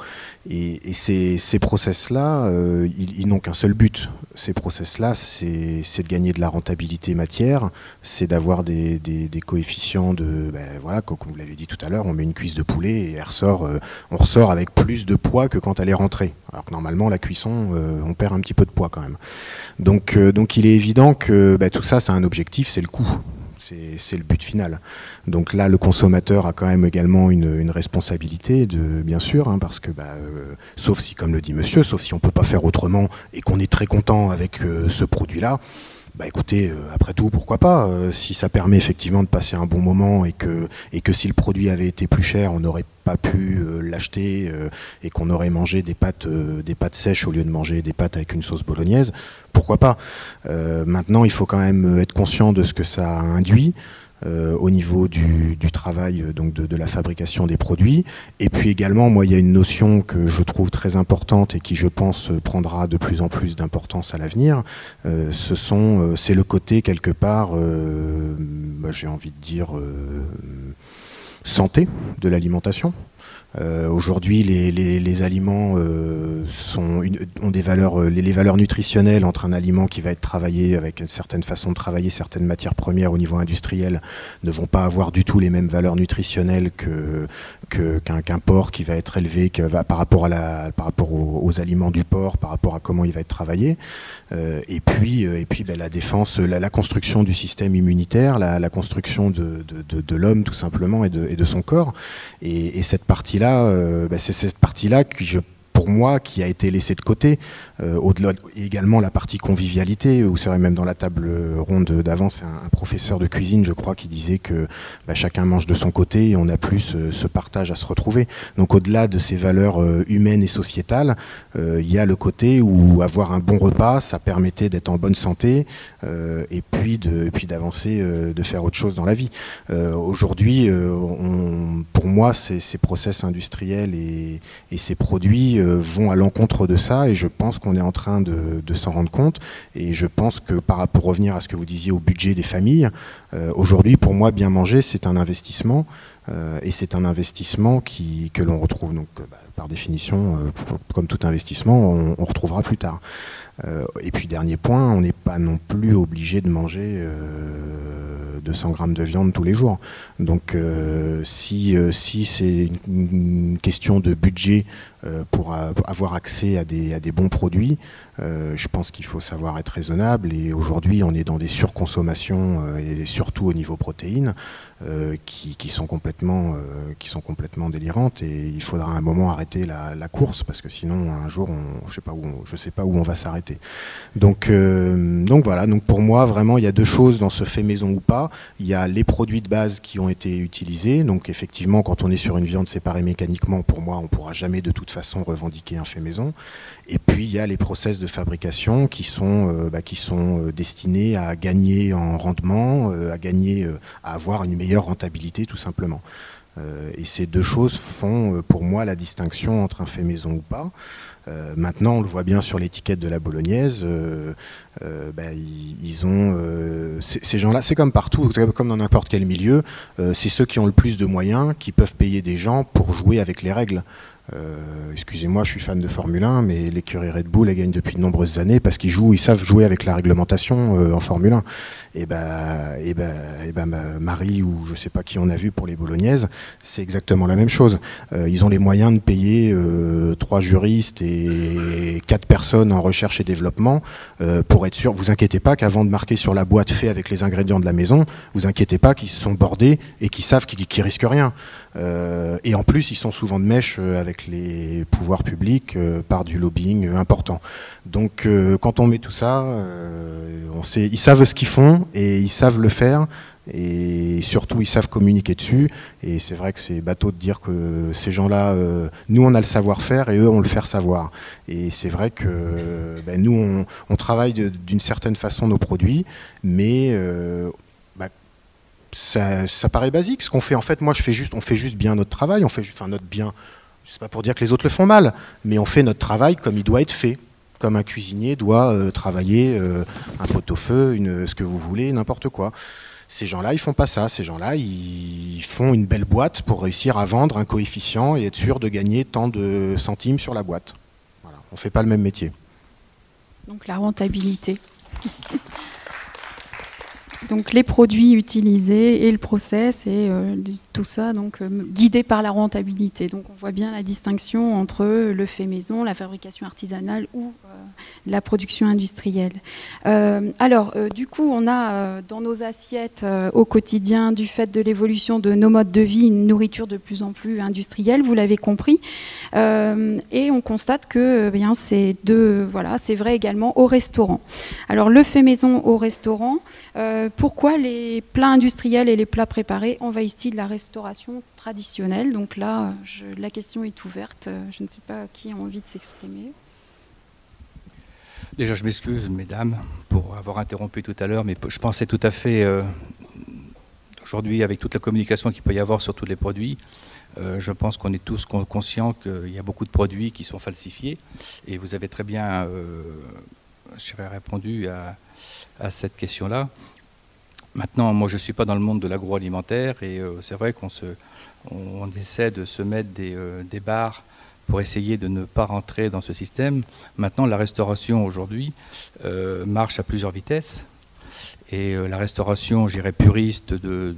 Et ces process-là, ils n'ont qu'un seul but. Ces process-là, c'est de gagner de la rentabilité matière, c'est d'avoir des coefficients comme vous l'avez dit tout à l'heure, on met une cuisse de poulet et on ressort avec plus de poids que quand elle est rentrée. Alors que normalement, la cuisson, on perd un petit peu de poids quand même. Donc il est évident que tout ça, c'est un objectif, c'est le coût. C'est le but final. Donc là, le consommateur a quand même également une responsabilité, bien sûr, parce que, sauf si, comme le dit monsieur, sauf si on ne peut pas faire autrement et qu'on est très content avec ce produit-là, écoutez, après tout, pourquoi pas, si ça permet effectivement de passer un bon moment et que si le produit avait été plus cher, on n'aurait pas pu l'acheter et qu'on aurait mangé des pâtes sèches au lieu de manger des pâtes avec une sauce bolognaise, pourquoi pas. Maintenant, il faut quand même être conscient de ce que ça induit au niveau du travail donc de la fabrication des produits. Et puis également, moi, il y a une notion que je trouve très importante et qui, je pense, prendra de plus en plus d'importance à l'avenir. C'est le côté, quelque part, j'ai envie de dire, santé de l'alimentation. Aujourd'hui, les aliments ont des valeurs, les valeurs nutritionnelles entre un aliment qui va être travaillé avec une certaine façon de travailler, certaines matières premières au niveau industriel ne vont pas avoir du tout les mêmes valeurs nutritionnelles qu'un porc qui va être élevé par rapport aux aliments du porc, par rapport à comment il va être travaillé. Et puis la défense, la construction du système immunitaire, la construction de l'homme tout simplement et de son corps. Et cette partie-là, c'est cette partie-là pour moi, qui a été laissée de côté, au-delà également la partie convivialité, où c'est vrai, même dans la table ronde d'avant, c'est un professeur de cuisine, je crois, qui disait que chacun mange de son côté et on a plus ce partage à se retrouver. Donc au-delà de ces valeurs humaines et sociétales, il y a le côté où avoir un bon repas, ça permettait d'être en bonne santé et puis d'avancer, de faire autre chose dans la vie. Aujourd'hui, pour moi, ces process industriels et ces produits vont à l'encontre de ça, et je pense qu'on est en train de s'en rendre compte. Et je pense que, pour revenir à ce que vous disiez au budget des familles, aujourd'hui, pour moi, bien manger, c'est un investissement, et c'est un investissement que l'on retrouve, donc, par définition, comme tout investissement, on retrouvera plus tard. Et puis, dernier point, on n'est pas non plus obligé de manger 200 grammes de viande tous les jours. Donc si c'est une question de budget pour avoir accès à des bons produits, je pense qu'il faut savoir être raisonnable. Et aujourd'hui, on est dans des surconsommations, et surtout au niveau protéines, qui sont complètement délirantes. Et il faudra à un moment arrêter la course, parce que sinon, un jour, je ne sais pas où on va s'arrêter. Donc voilà. Donc pour moi, vraiment, il y a deux choses dans ce fait maison ou pas. Il y a les produits de base qui ont été utilisés. Donc effectivement, quand on est sur une viande séparée mécaniquement, pour moi, on ne pourra jamais de toute façon revendiquer un fait maison. Et puis il y a les process de fabrication qui sont destinés à gagner en rendement, à avoir une meilleure rentabilité tout simplement. Et ces deux choses font pour moi la distinction entre un fait maison ou pas. Maintenant, on le voit bien sur l'étiquette de la bolognaise, ces gens-là, c'est comme partout, comme dans n'importe quel milieu, c'est ceux qui ont le plus de moyens qui peuvent payer des gens pour jouer avec les règles. Excusez-moi, je suis fan de Formule 1, mais l'écurie Red Bull, elle gagne depuis de nombreuses années parce qu'ils savent jouer avec la réglementation en Formule 1. Marie, ou je sais pas qui on a vu pour les bolognaises, c'est exactement la même chose. Ils ont les moyens de payer 3 juristes et 4 personnes en recherche et développement pour être sûr. Vous inquiétez pas qu'avant de marquer sur la boîte fait avec les ingrédients de la maison, vous inquiétez pas qu'ils sont bordés et qu'ils savent qu'ils risquent rien. Et en plus, ils sont souvent de mèche avec les pouvoirs publics par du lobbying important. Donc, quand on met tout ça, ils savent ce qu'ils font et ils savent le faire. Et surtout, ils savent communiquer dessus. Et c'est vrai que c'est bateau de dire que ces gens-là, nous, on a le savoir-faire et eux ont le faire savoir. Et c'est vrai que nous, on travaille d'une certaine façon nos produits, mais ça paraît basique. Ce qu'on fait, en fait, on fait juste bien notre travail. Notre bien, c'est pas pour dire que les autres le font mal, mais on fait notre travail comme il doit être fait. Comme un cuisinier doit travailler un pot-au-feu, ce que vous voulez, n'importe quoi. Ces gens-là, ils font pas ça. Ces gens-là, ils font une belle boîte pour réussir à vendre un coefficient et être sûr de gagner tant de centimes sur la boîte. Voilà. On fait pas le même métier. Donc la rentabilité. Donc les produits utilisés et le process et tout ça, donc guidé par la rentabilité. Donc on voit bien la distinction entre le fait maison, la fabrication artisanale ou la production industrielle. Du coup, on a dans nos assiettes au quotidien, du fait de l'évolution de nos modes de vie, une nourriture de plus en plus industrielle, vous l'avez compris. Et on constate que c'est vrai également au restaurant. Alors le fait maison au restaurant, pourquoi les plats industriels et les plats préparés envahissent-ils la restauration traditionnelle? Donc là, la question est ouverte. Je ne sais pas qui a envie de s'exprimer. Déjà, je m'excuse, mesdames, pour avoir interrompu tout à l'heure, mais je pensais tout à fait, aujourd'hui, avec toute la communication qu'il peut y avoir sur tous les produits, je pense qu'on est tous conscients qu'il y a beaucoup de produits qui sont falsifiés. Et vous avez très bien répondu à cette question-là. Maintenant, moi, je ne suis pas dans le monde de l'agroalimentaire et c'est vrai qu'on essaie de se mettre des barres pour essayer de ne pas rentrer dans ce système. Maintenant, la restauration aujourd'hui marche à plusieurs vitesses. Et la restauration, je dirais, puriste de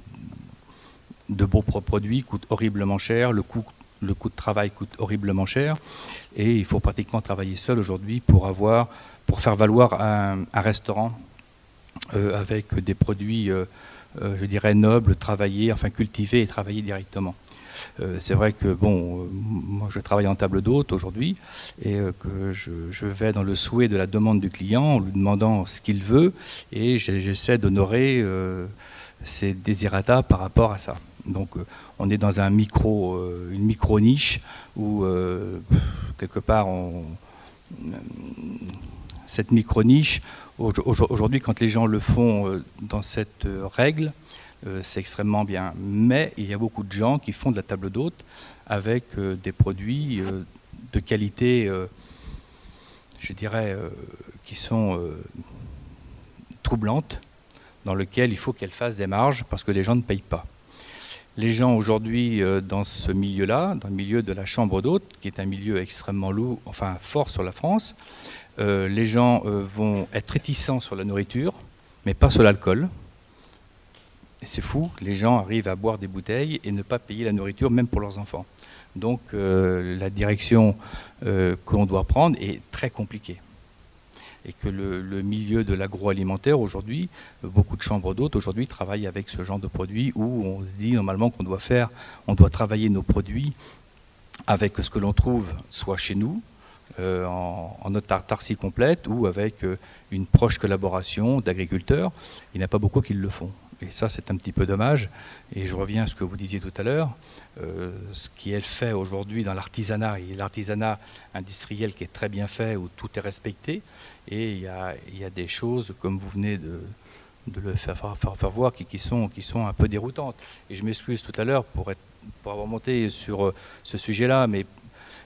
beaux produits coûte horriblement cher. Le coût de travail coûte horriblement cher. Et il faut pratiquement travailler seul aujourd'hui pour faire valoir un restaurant avec des produits, je dirais, nobles, cultivés et travaillés directement. C'est vrai que, moi je travaille en table d'hôte aujourd'hui et que je vais dans le souhait de la demande du client en lui demandant ce qu'il veut et j'essaie d'honorer ses desiderata par rapport à ça. Donc on est dans une micro-niche où quelque part cette micro-niche, aujourd'hui quand les gens le font dans cette règle, c'est extrêmement bien. Mais il y a beaucoup de gens qui font de la table d'hôte avec des produits de qualité, je dirais, qui sont troublantes, dans lesquelles il faut qu'elles fassent des marges parce que les gens ne payent pas. Les gens aujourd'hui dans ce milieu-là, dans le milieu de la chambre d'hôte, qui est un milieu extrêmement lourd, enfin fort sur la France, les gens vont être réticents sur la nourriture, mais pas sur l'alcool. Et c'est fou, les gens arrivent à boire des bouteilles et ne pas payer la nourriture, même pour leurs enfants. Donc la direction qu'on doit prendre est très compliquée. Et que le milieu de l'agroalimentaire aujourd'hui, beaucoup de chambres d'hôtes aujourd'hui travaillent avec ce genre de produits où on se dit normalement qu'on doit travailler nos produits avec ce que l'on trouve soit chez nous, en autarcie complète ou avec une proche collaboration d'agriculteurs. Il n'y en a pas beaucoup qui le font. Et ça, c'est un petit peu dommage. Et je reviens à ce que vous disiez tout à l'heure. Ce qui est fait aujourd'hui dans l'artisanat, et l'artisanat industriel qui est très bien fait, où tout est respecté. Et il y a des choses, comme vous venez de le faire voir, qui sont un peu déroutantes. Et je m'excuse tout à l'heure pour avoir monté sur ce sujet-là, mais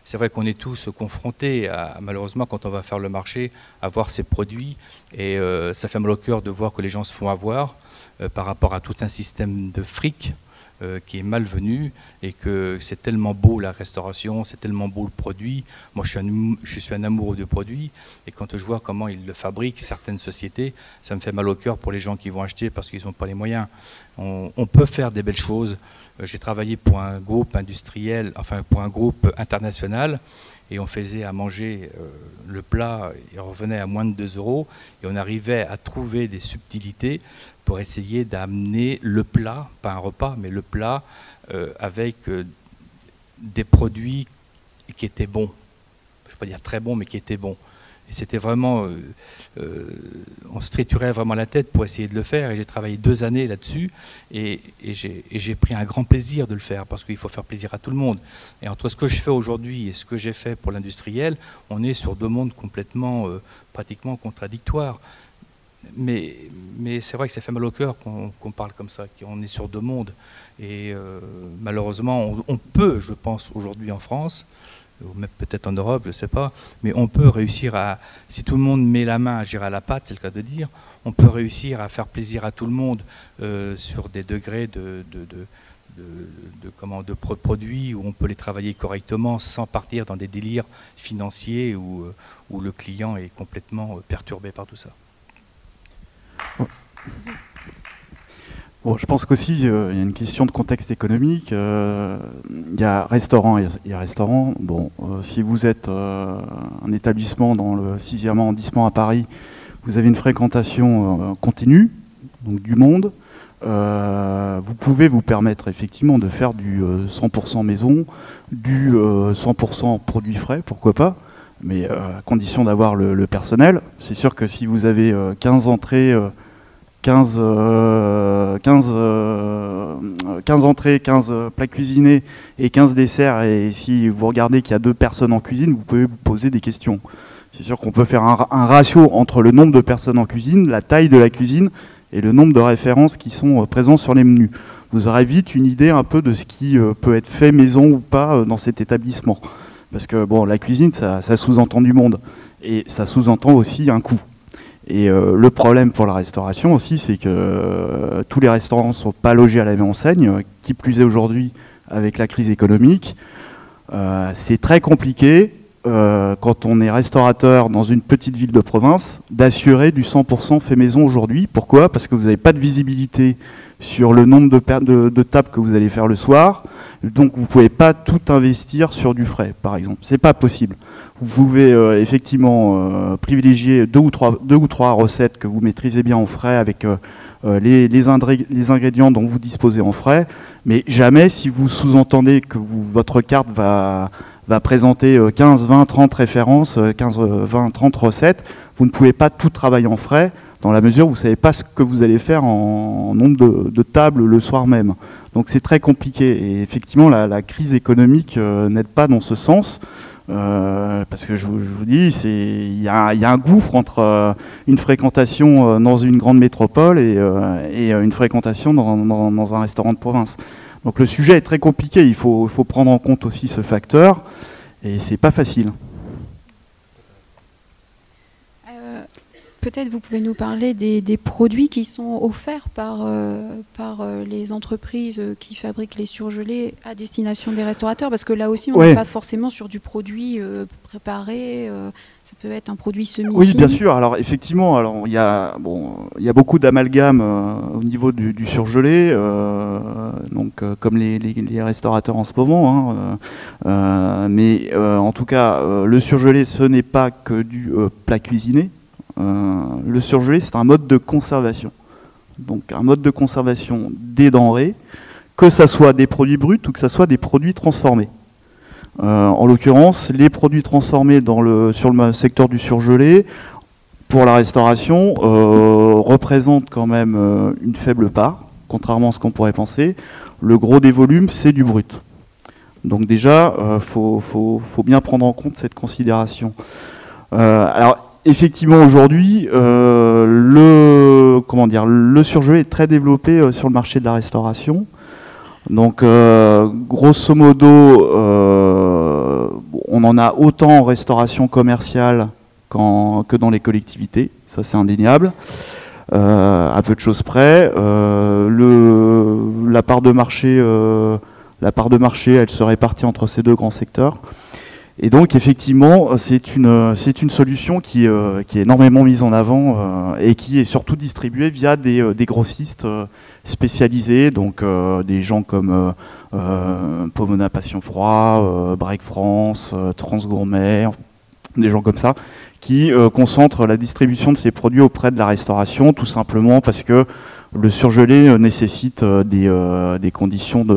c'est vrai qu'on est tous confrontés, malheureusement, quand on va faire le marché, à voir ces produits. Et ça fait mal au cœur de voir que les gens se font avoir par rapport à tout un système de fric qui est malvenu, et que c'est tellement beau la restauration, c'est tellement beau le produit. Moi, je suis un amoureux de produits, et quand je vois comment ils le fabriquent, certaines sociétés, ça me fait mal au cœur pour les gens qui vont acheter parce qu'ils n'ont pas les moyens. On peut faire des belles choses. J'ai travaillé pour un groupe industriel, enfin pour un groupe international, et on faisait à manger le plat, il revenait à moins de 2 €, et on arrivait à trouver des subtilités pour essayer d'amener le plat, pas un repas, mais le plat avec des produits qui étaient bons. Je ne vais pas dire très bons, mais qui étaient bons. Et c'était vraiment, on se triturait vraiment la tête pour essayer de le faire. Et j'ai travaillé 2 années là-dessus, et j'ai pris un grand plaisir de le faire, parce qu'il faut faire plaisir à tout le monde. Et entre ce que je fais aujourd'hui et ce que j'ai fait pour l'industriel, on est sur 2 mondes complètement, pratiquement contradictoires. Mais c'est vrai que ça fait mal au cœur qu'on parle comme ça, qu'on est sur 2 mondes. Et malheureusement, on peut, je pense, aujourd'hui en France, ou même peut-être en Europe, je ne sais pas, mais on peut réussir si tout le monde met la main à gérer à la pâte, c'est le cas de dire, on peut réussir à faire plaisir à tout le monde sur des degrés de produits où on peut les travailler correctement sans partir dans des délires financiers où le client est complètement perturbé par tout ça. Bon, je pense qu'aussi, il y a une question de contexte économique. Il y a restaurant et restaurant. Bon, si vous êtes un établissement dans le 6e arrondissement à Paris, vous avez une fréquentation continue, donc du monde. Vous pouvez vous permettre effectivement de faire du 100% maison, du 100% produits frais, pourquoi pas, mais à condition d'avoir le personnel. C'est sûr que si vous avez 15 entrées... 15 entrées, 15 plats cuisinés et 15 desserts, et si vous regardez qu'il y a 2 personnes en cuisine, vous pouvez vous poser des questions. C'est sûr qu'on peut faire un ratio entre le nombre de personnes en cuisine, la taille de la cuisine et le nombre de références qui sont présents sur les menus. Vous aurez vite une idée un peu de ce qui peut être fait maison ou pas dans cet établissement. Parce que bon, la cuisine, ça sous-entend du monde, et ça sous-entend aussi un coût. Et le problème pour la restauration aussi, c'est que tous les restaurants ne sont pas logés à la même enseigne, qui plus est aujourd'hui avec la crise économique. C'est très compliqué, quand on est restaurateur dans une petite ville de province, d'assurer du 100% fait maison aujourd'hui. Pourquoi ? Parce que vous n'avez pas de visibilité sur le nombre de tables que vous allez faire le soir. Donc vous ne pouvez pas tout investir sur du frais, par exemple. C'est pas possible. Vous pouvez effectivement privilégier 2 ou 3 recettes que vous maîtrisez bien en frais avec les ingrédients dont vous disposez en frais, mais jamais si vous sous-entendez que votre carte va présenter 15, 20, 30 références, 15, 20, 30 recettes, vous ne pouvez pas tout travailler en frais dans la mesure où vous ne savez pas ce que vous allez faire en nombre de tables le soir même. Donc c'est très compliqué, et effectivement la crise économique n'aide pas dans ce sens. Parce que je vous dis, il y a un gouffre entre une fréquentation dans une grande métropole et une fréquentation dans un restaurant de province. Donc le sujet est très compliqué, il faut prendre en compte aussi ce facteur. Et c'est pas facile. Peut-être vous pouvez nous parler des produits qui sont offerts par les entreprises qui fabriquent les surgelés à destination des restaurateurs, parce que là aussi on n'est pas forcément sur du produit préparé, ça peut être un produit semi-fini. Oui, bien sûr. Alors effectivement, il y a beaucoup d'amalgame au niveau du surgelé, comme les restaurateurs en ce moment. Mais en tout cas, le surgelé, ce n'est pas que du plat cuisiné. Le surgelé, c'est un mode de conservation. Donc un mode de conservation des denrées, que ce soit des produits bruts ou que ce soit des produits transformés. En l'occurrence, les produits transformés sur le secteur du surgelé, pour la restauration, représentent quand même une faible part, contrairement à ce qu'on pourrait penser. Le gros des volumes, c'est du brut. Donc déjà, faut bien prendre en compte cette considération. Alors, effectivement, aujourd'hui, le surgelé est très développé sur le marché de la restauration. Donc, grosso modo, on en a autant en restauration commerciale que dans les collectivités. Ça, c'est indéniable. À peu de choses près. La part de marché, elle se répartit entre ces deux grands secteurs. Et donc effectivement, c'est une solution qui est énormément mise en avant et qui est surtout distribuée via des grossistes spécialisés, donc des gens comme Pomona Passion Froid, Break France, Transgourmet, des gens comme ça, qui concentrent la distribution de ces produits auprès de la restauration, tout simplement parce que le surgelé nécessite des conditions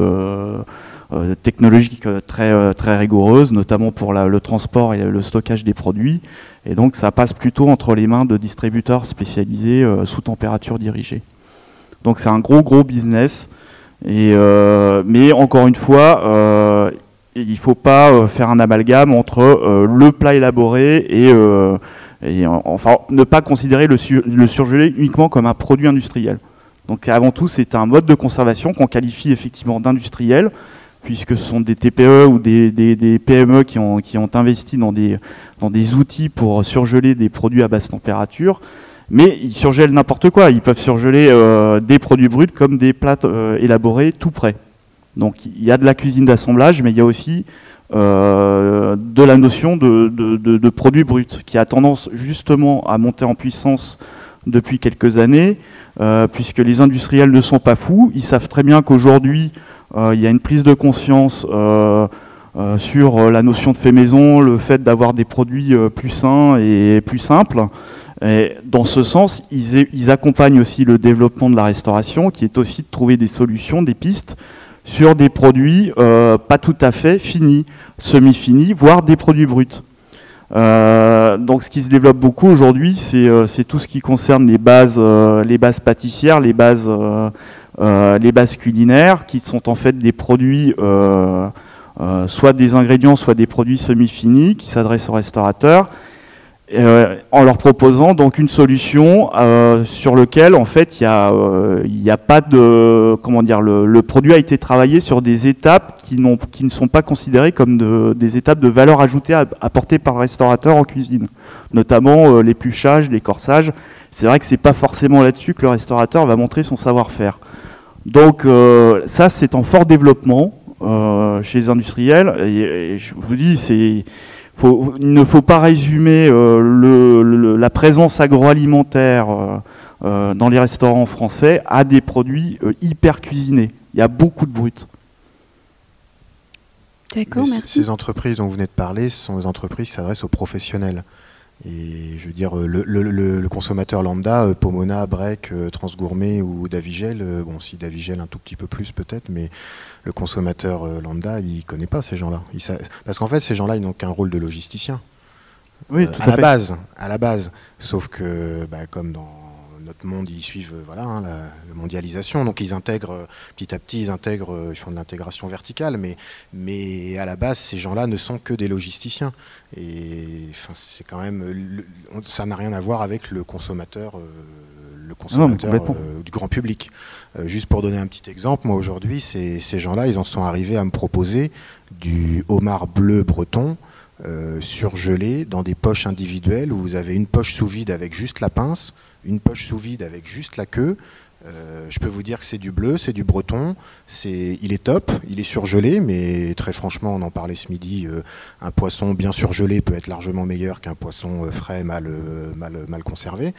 technologiques très rigoureuses, notamment pour le transport et le stockage des produits. Et donc ça passe plutôt entre les mains de distributeurs spécialisés sous température dirigée. Donc c'est un gros business. Mais encore une fois, il ne faut pas faire un amalgame entre le plat élaboré et enfin ne pas considérer le surgelé uniquement comme un produit industriel. Donc avant tout, c'est un mode de conservation qu'on qualifie effectivement d'industriel, puisque ce sont des TPE ou des PME qui ont investi dans des outils pour surgeler des produits à basse température. Mais ils surgèlent n'importe quoi. Ils peuvent surgeler des produits bruts comme des plats élaborés tout prêts. Donc il y a de la cuisine d'assemblage, mais il y a aussi de la notion de produits bruts qui a tendance justement à monter en puissance depuis quelques années, puisque les industriels ne sont pas fous. Ils savent très bien qu'aujourd'hui, il y a une prise de conscience sur la notion de fait maison, le fait d'avoir des produits plus sains et plus simples. Et dans ce sens, ils accompagnent aussi le développement de la restauration, qui est aussi de trouver des solutions, des pistes sur des produits pas tout à fait finis, semi-finis, voire des produits bruts. Donc ce qui se développe beaucoup aujourd'hui, c'est tout ce qui concerne les bases pâtissières, les bases culinaires, qui sont en fait des produits, soit des ingrédients, soit des produits semi-finis, qui s'adressent aux restaurateurs, en leur proposant donc une solution sur lequel en fait il y a pas de, comment dire, le produit a été travaillé sur des étapes qui ne sont pas considérées comme des étapes de valeur ajoutée apportées par le restaurateur en cuisine, notamment l'épluchage, l'écorçage. C'est vrai que c'est pas forcément là-dessus que le restaurateur va montrer son savoir-faire. Donc ça, c'est en fort développement chez les industriels, et je vous dis, il ne faut pas résumer la présence agroalimentaire dans les restaurants français à des produits hyper cuisinés. Il y a beaucoup de brut. D'accord, merci. Ces entreprises dont vous venez de parler, ce sont des entreprises qui s'adressent aux professionnels. Et je veux dire, le consommateur lambda, Pomona, Break, Transgourmet ou Davigel, bon, si Davigel un tout petit peu plus peut-être, mais le consommateur lambda, il ne connaît pas ces gens-là. Parce qu'en fait, ces gens-là, ils n'ont qu'un rôle de logisticien. Oui, tout à la base. Sauf que, comme dans notre monde, ils suivent la mondialisation. Donc ils intègrent, petit à petit, ils font de l'intégration verticale. Mais à la base, ces gens-là ne sont que des logisticiens. Et c'est quand même, ça n'a rien à voir avec le consommateur le consommateur du grand public. Juste pour donner un petit exemple, moi aujourd'hui, ces gens-là, ils en sont arrivés à me proposer du homard bleu breton surgelé dans des poches individuelles où vous avez une poche sous vide avec juste la pince, une poche sous vide avec juste la queue. Je peux vous dire que c'est du bleu, c'est du breton, il est top, il est surgelé, mais très franchement, on en parlait ce midi, un poisson bien surgelé peut être largement meilleur qu'un poisson frais, mal conservé.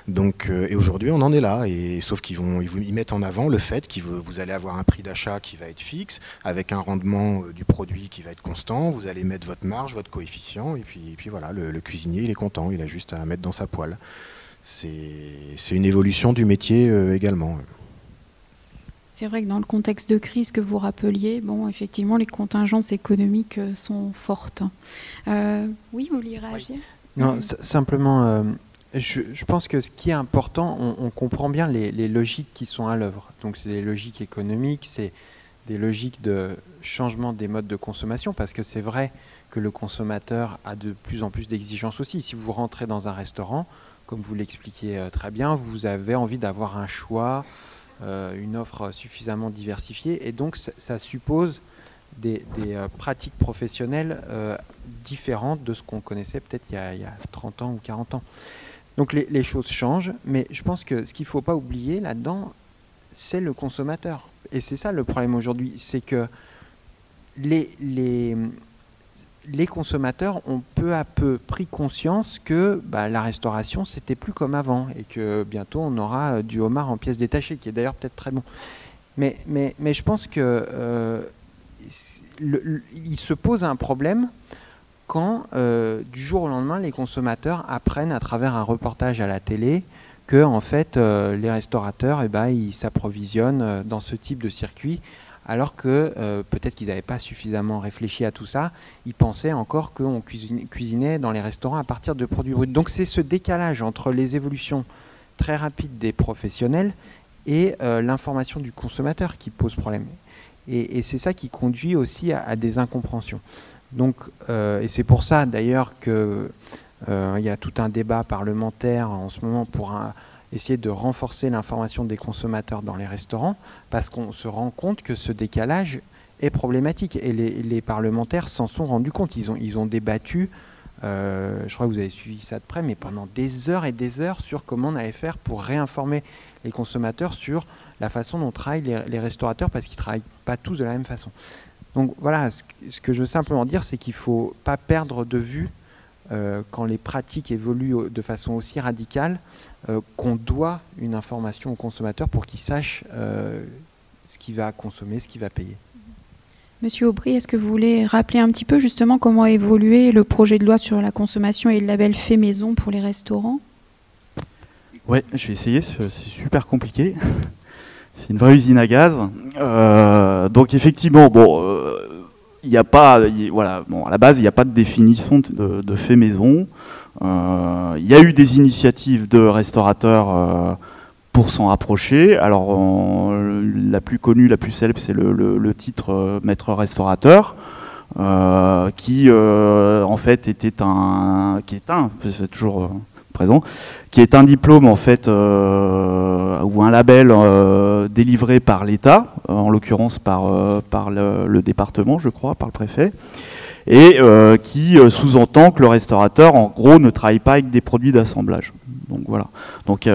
Donc, et aujourd'hui, on en est là, sauf ils mettent en avant le fait que vous allez avoir un prix d'achat qui va être fixe, avec un rendement du produit qui va être constant, vous allez mettre votre marge, votre coefficient, et puis voilà, le cuisinier, il est content, il a juste à mettre dans sa poêle. C'est une évolution du métier également. C'est vrai que dans le contexte de crise que vous rappeliez, bon, effectivement, les contingences économiques sont fortes. Oui, vous vouliez réagir ? Non, simplement, je pense que ce qui est important, on comprend bien les logiques qui sont à l'œuvre. Donc c'est des logiques économiques, c'est des logiques de changement des modes de consommation, parce que c'est vrai que le consommateur a de plus en plus d'exigences aussi. Si vous rentrez dans un restaurant, comme vous l'expliquiez très bien, vous avez envie d'avoir un choix, une offre suffisamment diversifiée, et donc ça suppose des pratiques professionnelles différentes de ce qu'on connaissait peut-être il y a 30 ans ou 40 ans. Donc les choses changent, mais je pense que ce qu'il ne faut pas oublier là-dedans, c'est le consommateur. Et c'est ça le problème aujourd'hui, c'est que les consommateurs ont peu à peu pris conscience que la restauration, c'était plus comme avant, et que bientôt on aura du homard en pièces détachées, qui est d'ailleurs peut-être très bon. Mais je pense que il se pose un problème quand, du jour au lendemain, les consommateurs apprennent à travers un reportage à la télé que en fait, les restaurateurs, ils s'approvisionnent dans ce type de circuit, alors que peut-être qu'ils n'avaient pas suffisamment réfléchi à tout ça. Ils pensaient encore qu'on cuisinait dans les restaurants à partir de produits bruts. Donc c'est ce décalage entre les évolutions très rapides des professionnels et l'information du consommateur qui pose problème. Et c'est ça qui conduit aussi à des incompréhensions. Donc, et c'est pour ça d'ailleurs qu'il y a tout un débat parlementaire en ce moment pour essayer de renforcer l'information des consommateurs dans les restaurants, parce qu'on se rend compte que ce décalage est problématique. Et les parlementaires s'en sont rendus compte. Ils ont débattu, je crois que vous avez suivi ça de près, mais pendant des heures et des heures sur comment on allait faire pour réinformer les consommateurs sur la façon dont travaillent les restaurateurs, parce qu'ils ne travaillent pas tous de la même façon. Donc voilà, ce que je veux simplement dire, c'est qu'il ne faut pas perdre de vue quand les pratiques évoluent de façon aussi radicale, qu'on doit une information au consommateur pour qu'il sache ce qu'il va consommer, ce qu'il va payer. Monsieur Aubry, est-ce que vous voulez rappeler un petit peu justement comment a évolué le projet de loi sur la consommation et le label fait maison pour les restaurants ? Oui, je vais essayer, c'est super compliqué. C'est une vraie usine à gaz. Donc effectivement, il n'y a pas, à la base, il n'y a pas de définition de fait maison. Il y a eu des initiatives de restaurateurs pour s'en rapprocher. Alors, la plus connue, la plus célèbre, c'est le titre maître restaurateur, qui en fait c'est toujours présent, qui est un diplôme en fait ou un label délivré par l'État, en l'occurrence par le département, je crois, par le préfet, et qui sous-entend que le restaurateur, en gros, ne travaille pas avec des produits d'assemblage. Donc voilà. Donc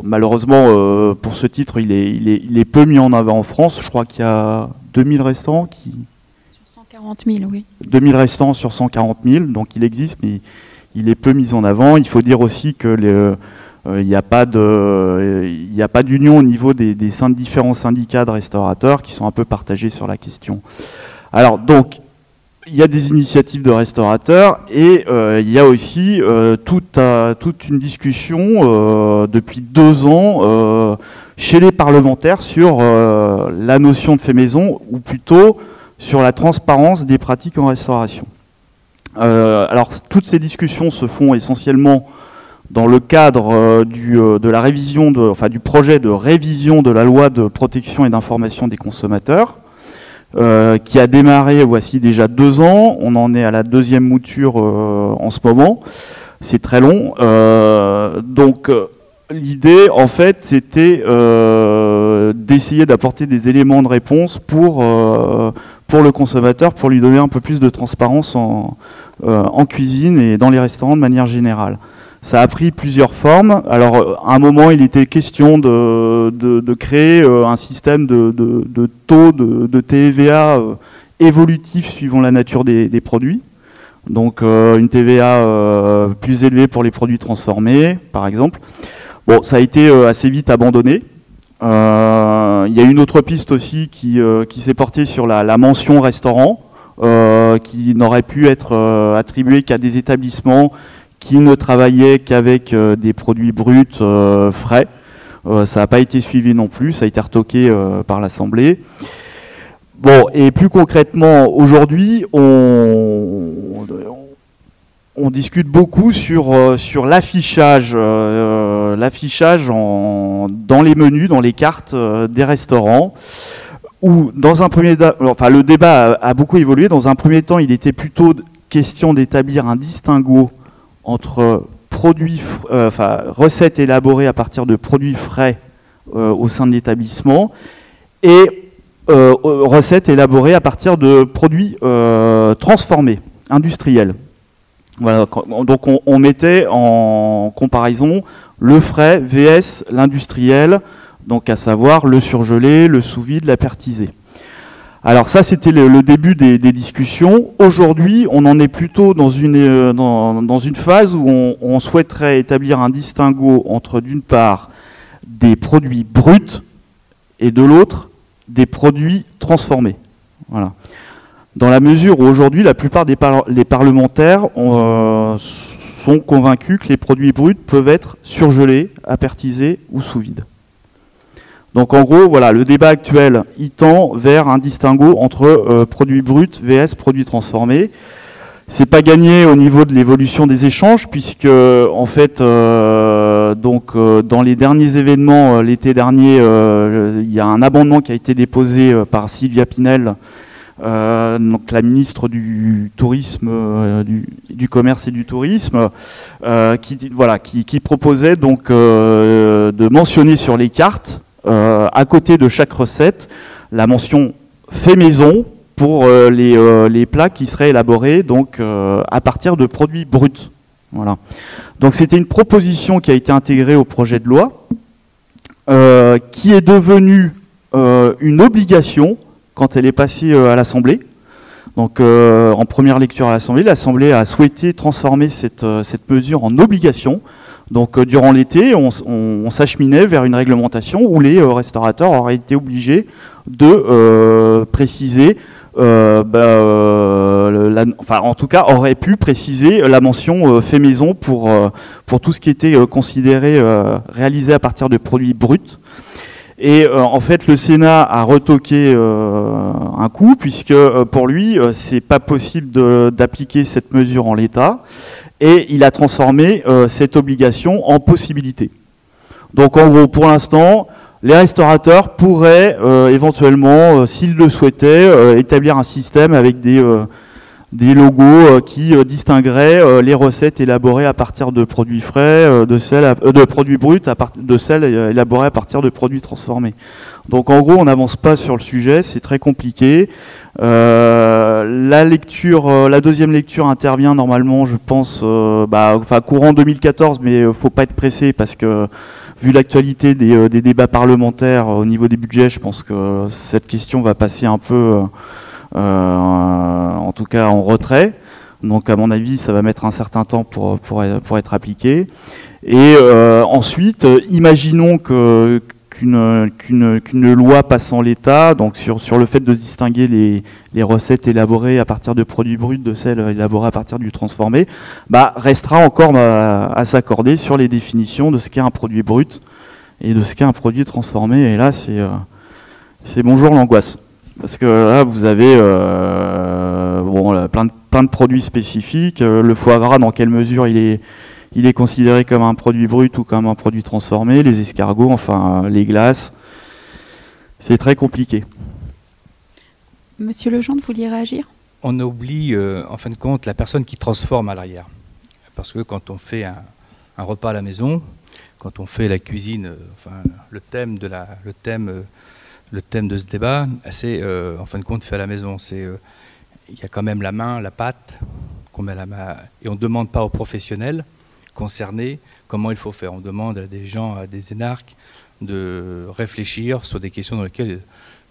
malheureusement pour ce titre, il est peu mis en avant en France. Je crois qu'il y a 2000 restaurants qui. Sur 140 000, oui. 2000 restaurants sur 140 000, donc il existe, mais il est peu mis en avant. Il faut dire aussi que il n'y a pas d'union au niveau des différents syndicats de restaurateurs qui sont un peu partagés sur la question. Alors donc, il y a des initiatives de restaurateurs et il y a aussi toute une discussion depuis 2 ans chez les parlementaires sur la notion de fait maison, ou plutôt sur la transparence des pratiques en restauration. Alors toutes ces discussions se font essentiellement dans le cadre de la révision du projet de révision de la loi de protection et d'information des consommateurs, qui a démarré voici déjà 2 ans. On en est à la 2e mouture en ce moment. C'est très long. Donc l'idée, en fait, c'était d'essayer d'apporter des éléments de réponse pour le consommateur, pour lui donner un peu plus de transparence en cuisine et dans les restaurants de manière générale. Ça a pris plusieurs formes. Alors, à un moment, il était question de créer un système de taux de TVA évolutif suivant la nature des produits. Donc, une TVA plus élevée pour les produits transformés, par exemple. Bon, ça a été assez vite abandonné. Il y a une autre piste aussi qui s'est portée sur la mention restaurant, qui n'aurait pu être attribuée qu'à des établissements qui ne travaillaient qu'avec des produits bruts frais. Ça n'a pas été suivi non plus, ça a été retoqué par l'Assemblée. Bon, et plus concrètement, aujourd'hui, on discute beaucoup sur l'affichage dans les menus, dans les cartes des restaurants, où dans un premier temps, enfin le débat a beaucoup évolué. Dans un premier temps, il était plutôt question d'établir un distinguo entre recettes élaborées à partir de produits frais au sein de l'établissement et recettes élaborées à partir de produits transformés, industriels. Voilà, donc on mettait en comparaison le frais vs l'industriel, donc à savoir le surgelé, le sous-vide, la pertisé. Alors ça, c'était le début des discussions. Aujourd'hui, on en est plutôt dans une phase où on souhaiterait établir un distinguo entre, d'une part, des produits bruts et de l'autre, des produits transformés. Voilà. Dans la mesure où aujourd'hui, la plupart des parlementaires sont convaincus que les produits bruts peuvent être surgelés, apertisés ou sous vide. Donc en gros, voilà, le débat actuel, il tend vers un distinguo entre produits bruts vs produits transformés. C'est pas gagné au niveau de l'évolution des échanges, puisque en fait, dans les derniers événements, l'été dernier, il y a un amendement qui a été déposé par Sylvia Pinel, donc la ministre du tourisme, du commerce et du tourisme, qui proposait donc de mentionner sur les cartes, à côté de chaque recette, la mention fait maison pour les plats qui seraient élaborés donc à partir de produits bruts. Voilà. Donc c'était une proposition qui a été intégrée au projet de loi, qui est devenue une obligation quand elle est passée à l'Assemblée. Donc en première lecture à l'Assemblée a souhaité transformer cette mesure en obligation. Donc durant l'été, on s'acheminait vers une réglementation où les restaurateurs auraient été obligés de préciser, en tout cas auraient pu préciser la mention fait maison pour tout ce qui était considéré réalisé à partir de produits bruts. Et en fait, le Sénat a retoqué un coup, puisque pour lui, c'est pas possible d'appliquer cette mesure en l'état. Et il a transformé cette obligation en possibilité. Donc en gros, pour l'instant, les restaurateurs pourraient éventuellement, s'ils le souhaitaient, établir un système avec des logos qui distingueraient les recettes élaborées à partir de produits frais, de produits bruts, de celles élaborées à partir de produits transformés. Donc en gros, on n'avance pas sur le sujet, c'est très compliqué. La deuxième lecture intervient normalement, je pense, courant 2014, mais il ne faut pas être pressé parce que vu l'actualité des débats parlementaires au niveau des budgets, je pense que cette question va passer un peu, en tout cas en retrait. Donc à mon avis, ça va mettre un certain temps pour être appliqué. Et ensuite, imaginons qu'une loi passe en l'état, donc sur le fait de distinguer les recettes élaborées à partir de produits bruts de celles élaborées à partir du transformé, restera encore à s'accorder sur les définitions de ce qu'est un produit brut et de ce qu'est un produit transformé. Et là, c'est bonjour l'angoisse. Parce que là, vous avez plein de produits spécifiques. Le foie gras, dans quelle mesure il est considéré comme un produit brut ou comme un produit transformé, les escargots, enfin les glaces. C'est très compliqué. Monsieur Legendre, vous vouliez réagir ? On oublie, en fin de compte, la personne qui transforme à l'arrière. Parce que quand on fait un repas à la maison, quand on fait la cuisine, le thème de ce débat, c'est en fin de compte fait à la maison. Il y a quand même la main, la pâte, qu'on met à la main, et on ne demande pas aux professionnels concernés comment il faut faire. On demande à des gens, à des énarques, de réfléchir sur des questions dans lesquelles,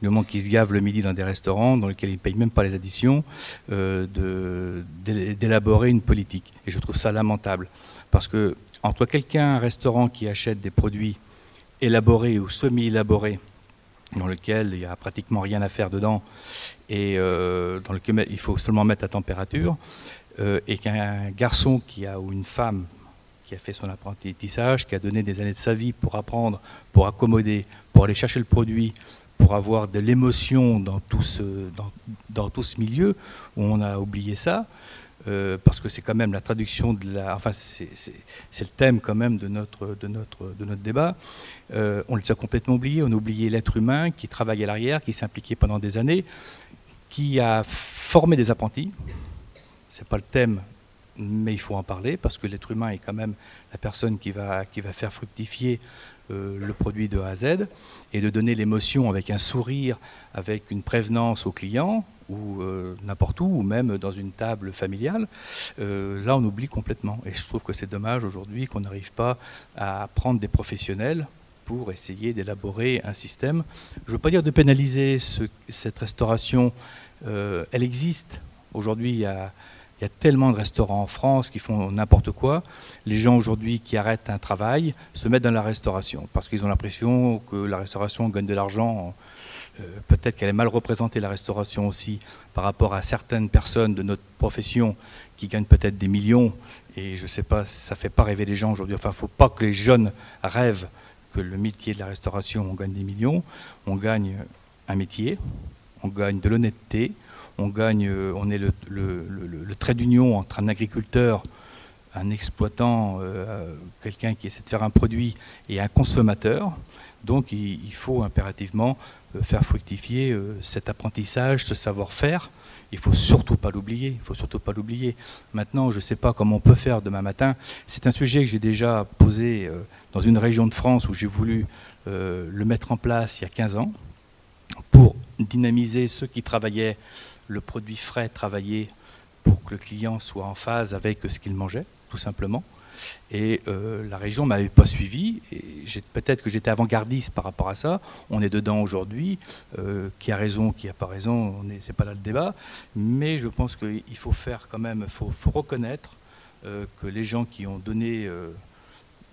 du moment qu'ils se gavent le midi dans des restaurants, dans lesquels ils ne payent même pas les additions, d'élaborer une politique. Et je trouve ça lamentable. Parce que entre quelqu'un, un restaurant qui achète des produits élaborés ou semi-élaborés, dans lequel il n'y a pratiquement rien à faire dedans, et dans lequel il faut seulement mettre à température, et qu'un garçon ou une femme qui a fait son apprentissage, qui a donné des années de sa vie pour apprendre, pour accommoder, pour aller chercher le produit, pour avoir de l'émotion dans tout ce milieu, où on a oublié ça, parce que c'est quand même la traduction c'est le thème quand même de notre débat. On les a complètement oubliés. On a oublié l'être humain qui travaille à l'arrière, qui s'est impliqué pendant des années, qui a formé des apprentis. C'est pas le thème, mais il faut en parler parce que l'être humain est quand même la personne qui va faire fructifier le produit de A à Z, et de donner l'émotion avec un sourire, avec une prévenance au client, ou n'importe où, ou même dans une table familiale. Là, on oublie complètement. Et je trouve que c'est dommage aujourd'hui qu'on n'arrive pas à prendre des professionnels pour essayer d'élaborer un système. Je ne veux pas dire de pénaliser cette restauration. Elle existe. Aujourd'hui, il y a tellement de restaurants en France qui font n'importe quoi. Les gens aujourd'hui qui arrêtent un travail se mettent dans la restauration parce qu'ils ont l'impression que la restauration gagne de l'argent. Peut-être qu'elle est mal représentée, la restauration aussi, par rapport à certaines personnes de notre profession qui gagnent peut-être des millions. Et je ne sais pas, ça ne fait pas rêver les gens aujourd'hui. Enfin, il ne faut pas que les jeunes rêvent que le métier de la restauration, on gagne des millions. On gagne un métier, on gagne de l'honnêteté, on est le trait d'union entre un agriculteur, un exploitant, quelqu'un qui essaie de faire un produit, et un consommateur. Donc il faut impérativement faire fructifier cet apprentissage, ce savoir-faire. Il ne faut surtout pas l'oublier. Maintenant, je ne sais pas comment on peut faire demain matin. C'est un sujet que j'ai déjà posé dans une région de France où j'ai voulu le mettre en place il y a 15 ans pour dynamiser ceux qui travaillaient le produit frais, travaillé pour que le client soit en phase avec ce qu'il mangeait, tout simplement. Et la région ne m'avait pas suivi. Peut-être que j'étais avant-gardiste par rapport à ça. On est dedans aujourd'hui. Qui a raison, qui n'a pas raison, c'est pas là le débat. Mais je pense qu'il faut faire quand même, faut reconnaître que les gens qui ont donné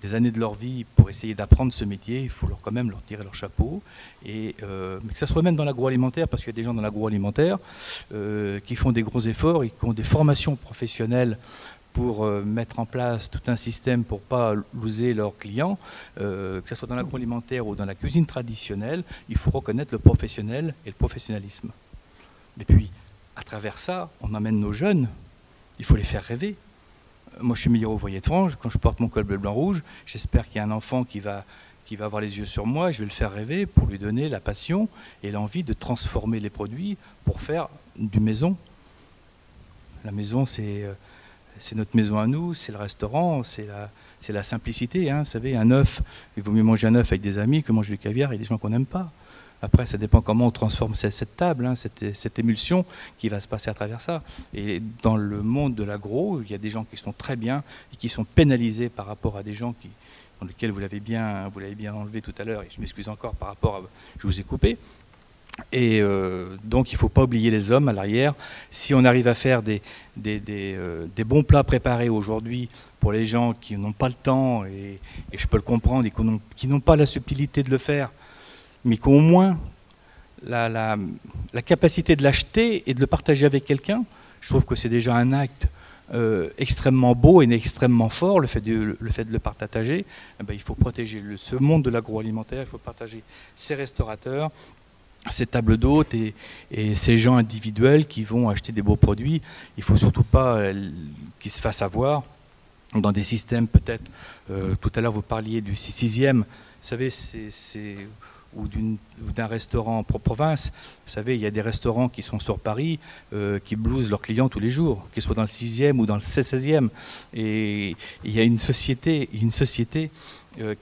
des années de leur vie pour essayer d'apprendre ce métier, il faut quand même leur tirer leur chapeau. Mais que ça soit même dans l'agroalimentaire, parce qu'il y a des gens dans l'agroalimentaire qui font des gros efforts et qui ont des formations professionnelles pour mettre en place tout un système pour ne pas loser leurs clients, que ce soit dans l'agroalimentaire ou dans la cuisine traditionnelle, il faut reconnaître le professionnel et le professionnalisme. Et puis, à travers ça, on amène nos jeunes, il faut les faire rêver. Moi, je suis meilleur ouvrier de France, quand je porte mon col bleu, blanc, rouge, j'espère qu'il y a un enfant qui va avoir les yeux sur moi, je vais le faire rêver pour lui donner la passion et l'envie de transformer les produits pour faire du maison. La maison, c'est notre maison à nous, c'est le restaurant, c'est la simplicité. Hein. Vous savez, un œuf, il vaut mieux manger un œuf avec des amis que manger du caviar et des gens qu'on n'aime pas. Après, ça dépend comment on transforme cette table, hein, cette émulsion qui va se passer à travers ça. Et dans le monde de l'agro, il y a des gens qui sont très bien et qui sont pénalisés par rapport à des gens dans lesquels vous l'avez bien enlevé tout à l'heure. Et je m'excuse encore par rapport à... Je vous ai coupé. Et donc il ne faut pas oublier les hommes à l'arrière. Si on arrive à faire des bons plats préparés aujourd'hui pour les gens qui n'ont pas le temps, et je peux le comprendre, et qui n'ont pas la subtilité de le faire, mais qui ont au moins la capacité de l'acheter et de le partager avec quelqu'un, je trouve que c'est déjà un acte extrêmement beau et extrêmement fort, le fait de le partager. Il faut protéger ce monde de l'agroalimentaire, il faut partager ces restaurateurs, ces tables d'hôtes et ces gens individuels qui vont acheter des beaux produits. Il ne faut surtout pas qu'ils se fassent avoir dans des systèmes peut-être. Tout à l'heure, vous parliez du 6e. Vous savez, ou d'un restaurant pour province. Vous savez, il y a des restaurants qui sont sur Paris, qui blousent leurs clients tous les jours, qu'ils soient dans le 6e ou dans le 16e. Et il y a une société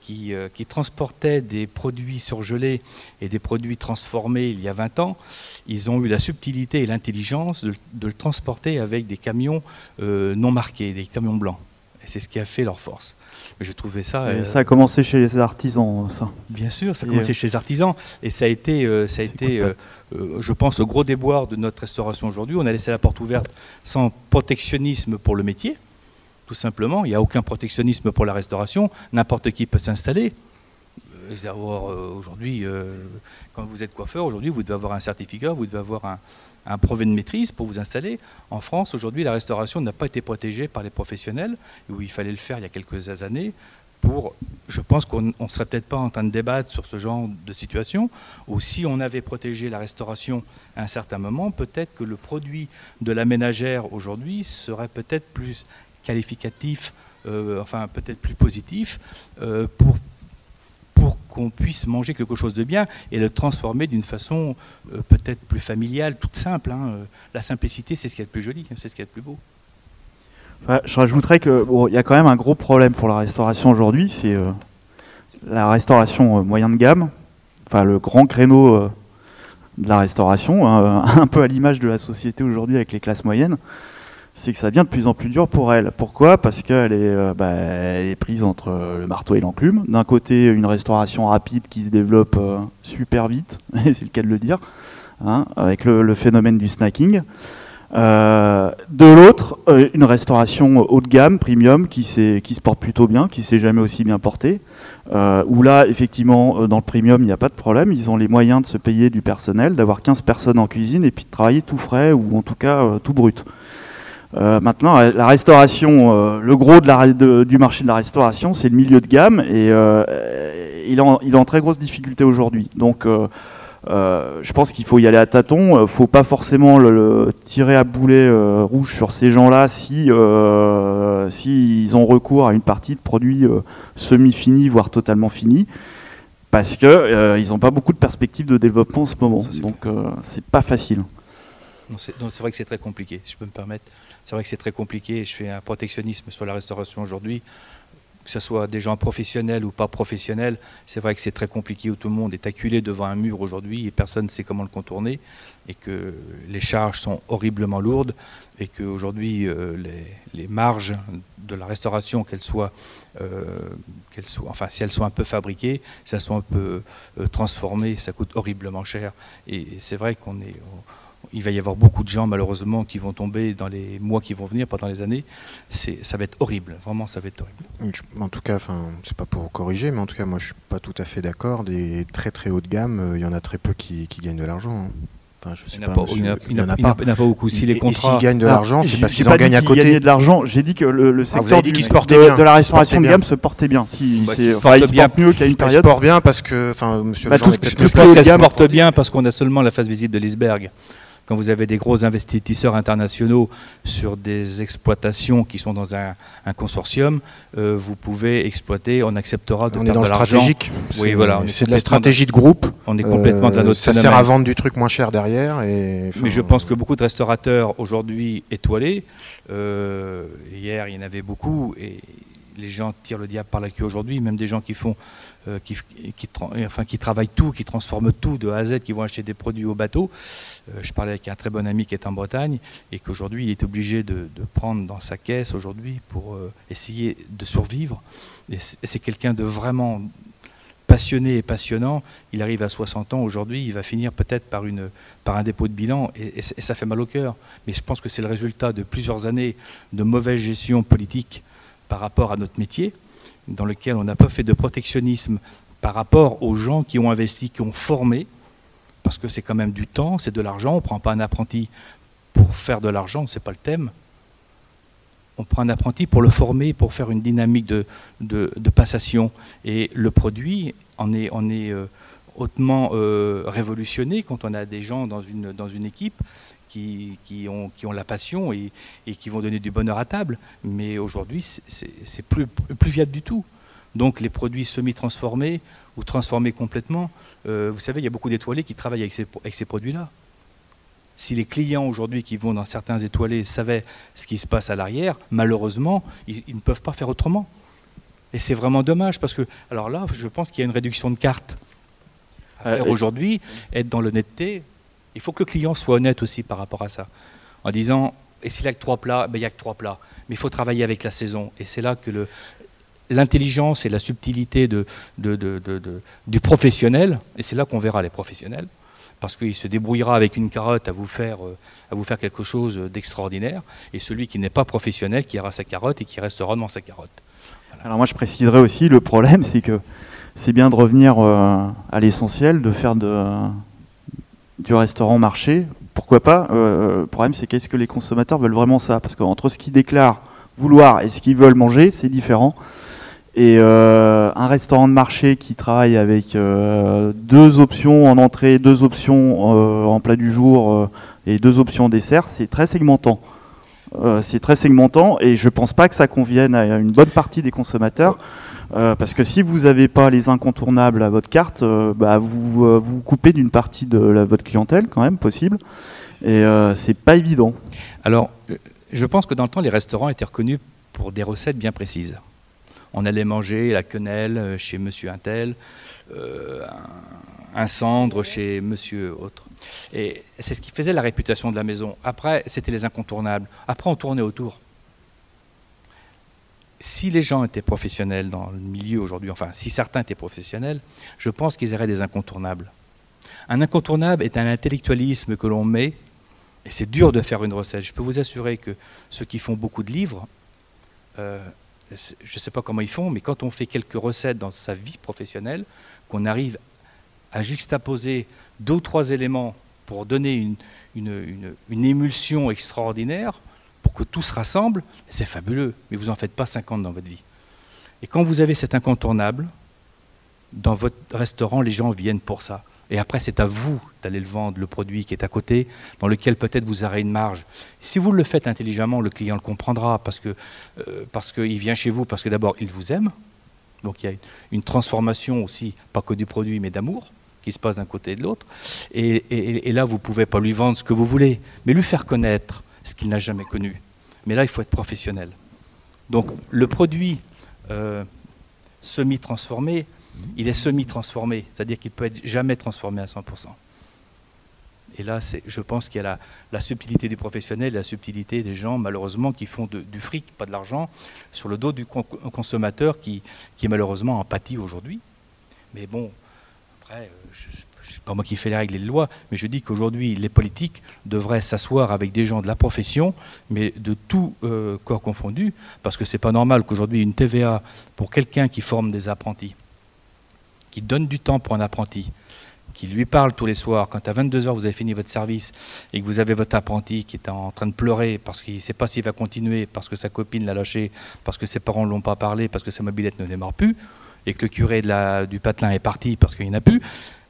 qui transportait des produits surgelés et des produits transformés il y a 20 ans. Ils ont eu la subtilité et l'intelligence de le transporter avec des camions non marqués, des camions blancs. Et c'est ce qui a fait leur force. Je trouvais ça... ça a commencé chez les artisans, ça. Bien sûr, ça a commencé chez les artisans. Et ça a été je pense, le gros déboire de notre restauration aujourd'hui. On a laissé la porte ouverte sans protectionnisme pour le métier, tout simplement. Il n'y a aucun protectionnisme pour la restauration. N'importe qui peut s'installer. Aujourd'hui, quand vous êtes coiffeur, aujourd'hui, vous devez avoir un certificat, vous devez avoir un brevet de maîtrise pour vous installer. En France, aujourd'hui, la restauration n'a pas été protégée par les professionnels, où il fallait le faire il y a quelques années. Je pense qu'on ne serait peut-être pas en train de débattre sur ce genre de situation, ou si on avait protégé la restauration à un certain moment, peut-être que le produit de la ménagère aujourd'hui serait peut-être plus qualificatif, peut-être plus positif, pour qu'on puisse manger quelque chose de bien et le transformer d'une façon peut-être plus familiale, toute simple. La simplicité, c'est ce qu'il y a de plus joli, c'est ce qu'il y a de plus beau. Je rajouterais qu'il y a quand même un gros problème pour la restauration aujourd'hui, c'est la restauration moyen de gamme, le grand créneau de la restauration, un peu à l'image de la société aujourd'hui avec les classes moyennes. C'est que ça devient de plus en plus dur pour elle. Pourquoi ? Parce qu'elle est prise entre le marteau et l'enclume. D'un côté, une restauration rapide qui se développe super vite, et c'est le cas de le dire, avec le phénomène du snacking. De l'autre, une restauration haut de gamme, premium, qui se porte plutôt bien, qui ne s'est jamais aussi bien portée. Où là, effectivement, dans le premium, il n'y a pas de problème. Ils ont les moyens de se payer du personnel, d'avoir 15 personnes en cuisine et puis de travailler tout frais ou en tout cas tout brut. Maintenant, la restauration, le gros du marché de la restauration, c'est le milieu de gamme et il est en très grosse difficulté aujourd'hui. Donc, je pense qu'il faut y aller à tâtons. Il ne faut pas forcément le tirer à boulet rouge sur ces gens-là si ils ont recours à une partie de produits semi-finis, voire totalement finis, parce qu'ils n'ont pas beaucoup de perspectives de développement en ce moment. Donc, c'est pas facile. C'est vrai que c'est très compliqué, si je peux me permettre. C'est vrai que c'est très compliqué. Je fais un protectionnisme sur la restauration aujourd'hui, que ce soit des gens professionnels ou pas professionnels. C'est vrai que c'est très compliqué où tout le monde est acculé devant un mur aujourd'hui et personne ne sait comment le contourner et que les charges sont horriblement lourdes et qu'aujourd'hui les marges de la restauration, si elles sont un peu fabriquées, si elles sont un peu transformées, ça coûte horriblement cher. Et c'est vrai il va y avoir beaucoup de gens, malheureusement, qui vont tomber dans les mois qui vont venir, pendant les années. Ça va être horrible, vraiment, ça va être horrible. En tout cas, c'est pas pour corriger, mais en tout cas, moi, je suis pas tout à fait d'accord. Des très très haut de gamme, il y en a très peu qui gagnent de l'argent. Il n'y en a pas beaucoup. Si les contrats... Et s'ils gagnent de l'argent, c'est parce qu'ils en gagnent à côté. Gagner de l'argent. J'ai dit que le secteur de la restauration de gamme se portait bien. Il se porte mieux qu'à une période. Il se porte bien parce que, monsieur Lejean, je pense qu'elle se porte bien parce qu'on a seulement la phase visite de l'iceberg. Quand vous avez des gros investisseurs internationaux sur des exploitations qui sont dans un consortium, vous pouvez exploiter, on acceptera de perdre de l'argent. On est dans le stratégique. Oui, voilà. C'est de la stratégie de groupe. On est complètement dans notre ça sert à vendre du truc moins cher derrière. Mais je pense que beaucoup de restaurateurs aujourd'hui étoilés, hier il y en avait beaucoup, et les gens tirent le diable par la queue aujourd'hui, même des gens qui font... qui travaillent tout, qui transforment tout de A à Z, qui vont acheter des produits au bateau. Je parlais avec un très bon ami qui est en Bretagne et qu'aujourd'hui il est obligé de prendre dans sa caisse aujourd'hui pour essayer de survivre. Et c'est quelqu'un de vraiment passionné et passionnant. Il arrive à 60 ans aujourd'hui, il va finir peut-être par un dépôt de bilan et ça fait mal au cœur. Mais je pense que c'est le résultat de plusieurs années de mauvaise gestion politique par rapport à notre métier, dans lequel on n'a pas fait de protectionnisme par rapport aux gens qui ont investi, qui ont formé, parce que c'est quand même du temps, c'est de l'argent. On ne prend pas un apprenti pour faire de l'argent, ce n'est pas le thème. On prend un apprenti pour le former, pour faire une dynamique de passation. Et le produit en est hautement révolutionné quand on a des gens dans une équipe qui ont la passion et qui vont donner du bonheur à table. Mais aujourd'hui, c'est plus viable du tout. Donc les produits semi-transformés ou transformés complètement, vous savez, il y a beaucoup d'étoilés qui travaillent avec ces produits-là. Si les clients aujourd'hui qui vont dans certains étoilés savaient ce qui se passe à l'arrière, malheureusement, ils ne peuvent pas faire autrement. Et c'est vraiment dommage parce que, alors là, je pense qu'il y a une réduction de cartes à faire aujourd'hui, être dans l'honnêteté. Il faut que le client soit honnête aussi par rapport à ça. En disant, et s'il n'y a que 3 plats, ben, il n'y a que 3 plats. Mais il faut travailler avec la saison. Et c'est là que l'intelligence et la subtilité du professionnel, et c'est là qu'on verra les professionnels, parce qu'il se débrouillera avec une carotte à vous faire quelque chose d'extraordinaire, et celui qui n'est pas professionnel, qui aura sa carotte et qui restera dans sa carotte. Voilà. Alors moi je préciserai aussi, le problème c'est que c'est bien de revenir à l'essentiel, de faire du restaurant marché. Pourquoi pas, le problème c'est qu'est-ce que les consommateurs veulent vraiment ça? Parce qu'entre ce qu'ils déclarent vouloir et ce qu'ils veulent manger, c'est différent. Et un restaurant de marché qui travaille avec 2 options en entrée, 2 options en plat du jour et 2 options en dessert, c'est très segmentant. Et je ne pense pas que ça convienne à une bonne partie des consommateurs. Parce que si vous n'avez pas les incontournables à votre carte, vous coupez d'une partie de votre clientèle quand même, possible. Et c'est pas évident. Alors, je pense que dans le temps, les restaurants étaient reconnus pour des recettes bien précises. On allait manger la quenelle chez monsieur Untel, un cendre chez monsieur autre. Et c'est ce qui faisait la réputation de la maison. Après, c'était les incontournables. Après, on tournait autour. Si les gens étaient professionnels dans le milieu aujourd'hui, enfin, si certains étaient professionnels, je pense qu'ils auraient des incontournables. Un incontournable est un intellectualisme que l'on met, et c'est dur de faire une recette. Je peux vous assurer que ceux qui font beaucoup de livres, je ne sais pas comment ils font, mais quand on fait quelques recettes dans sa vie professionnelle, qu'on arrive à juxtaposer 2 ou 3 éléments pour donner une émulsion extraordinaire, pour que tout se rassemble, c'est fabuleux, mais vous n'en faites pas 50 dans votre vie. Et quand vous avez cet incontournable, dans votre restaurant, les gens viennent pour ça. Et après, c'est à vous d'aller le vendre, le produit qui est à côté, dans lequel peut-être vous aurez une marge. Si vous le faites intelligemment, le client le comprendra, parce qu'il vient chez vous, parce que d'abord, il vous aime. Donc il y a une transformation aussi, pas que du produit, mais d'amour, qui se passe d'un côté et de l'autre. Et là, vous ne pouvez pas lui vendre ce que vous voulez, mais lui faire connaître ce qu'il n'a jamais connu. Mais là, il faut être professionnel. Donc le produit semi-transformé, il est semi-transformé, c'est-à-dire qu'il ne peut être jamais transformé à 100%. Et là, je pense qu'il y a la subtilité du professionnel, la subtilité des gens, malheureusement, qui font du fric, pas de l'argent, sur le dos du consommateur qui malheureusement en pâtit aujourd'hui. Mais bon, après, c'est pas moi qui fais les règles et les lois, mais je dis qu'aujourd'hui, les politiques devraient s'asseoir avec des gens de la profession, mais de tout corps confondu, parce que c'est pas normal qu'aujourd'hui, une TVA, pour quelqu'un qui forme des apprentis, qui donne du temps pour un apprenti, qui lui parle tous les soirs, quand à 22h vous avez fini votre service et que vous avez votre apprenti qui est en train de pleurer parce qu'il ne sait pas s'il va continuer, parce que sa copine l'a lâché, parce que ses parents ne l'ont pas parlé, parce que sa mobilette ne démarre plus, et que le curé du patelin est parti parce qu'il n'y en a plus,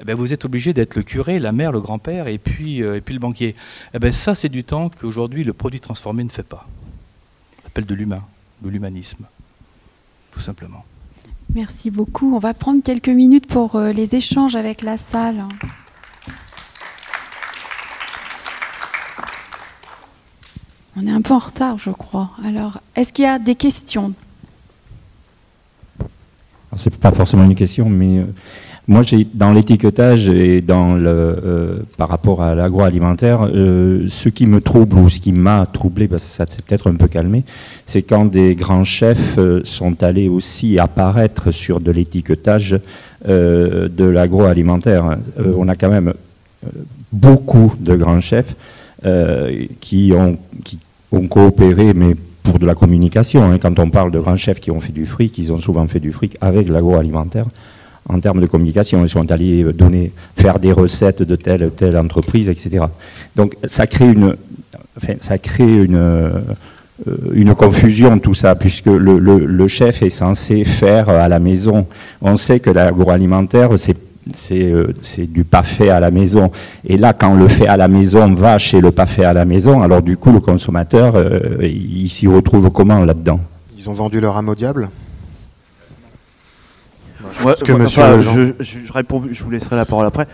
eh bien vous êtes obligé d'être le curé, la mère, le grand-père et puis le banquier. Eh bien ça, c'est du temps qu'aujourd'hui le produit transformé ne fait pas. On appelle de l'humain, de l'humanisme, tout simplement. Merci beaucoup. On va prendre quelques minutes pour les échanges avec la salle. On est un peu en retard, je crois. Alors, est-ce qu'il y a des questions ? Ce n'est pas forcément une question, mais moi, dans l'étiquetage et par rapport à l'agroalimentaire, ce qui me trouble ou ce qui m'a troublé, parce que ça s'est peut-être un peu calmé, c'est quand des grands chefs sont allés aussi apparaître sur de l'étiquetage de l'agroalimentaire. On a quand même beaucoup de grands chefs qui ont coopéré, mais pour de la communication. Hein. Quand on parle de grands chefs qui ont fait du fric, ils ont souvent fait du fric avec l'agroalimentaire. En termes de communication, ils sont allés faire des recettes de telle ou telle entreprise, etc. Donc ça crée une confusion, tout ça, puisque le chef est censé faire à la maison. On sait que l'agroalimentaire, c'est du pas fait à la maison. Et là, quand le fait à la maison va chez le pas fait à la maison, alors du coup, le consommateur, il s'y retrouve comment là-dedans ? Ils ont vendu leur âme au diable ? Ouais, que monsieur Lejean... je réponds, je vous laisserai la parole après.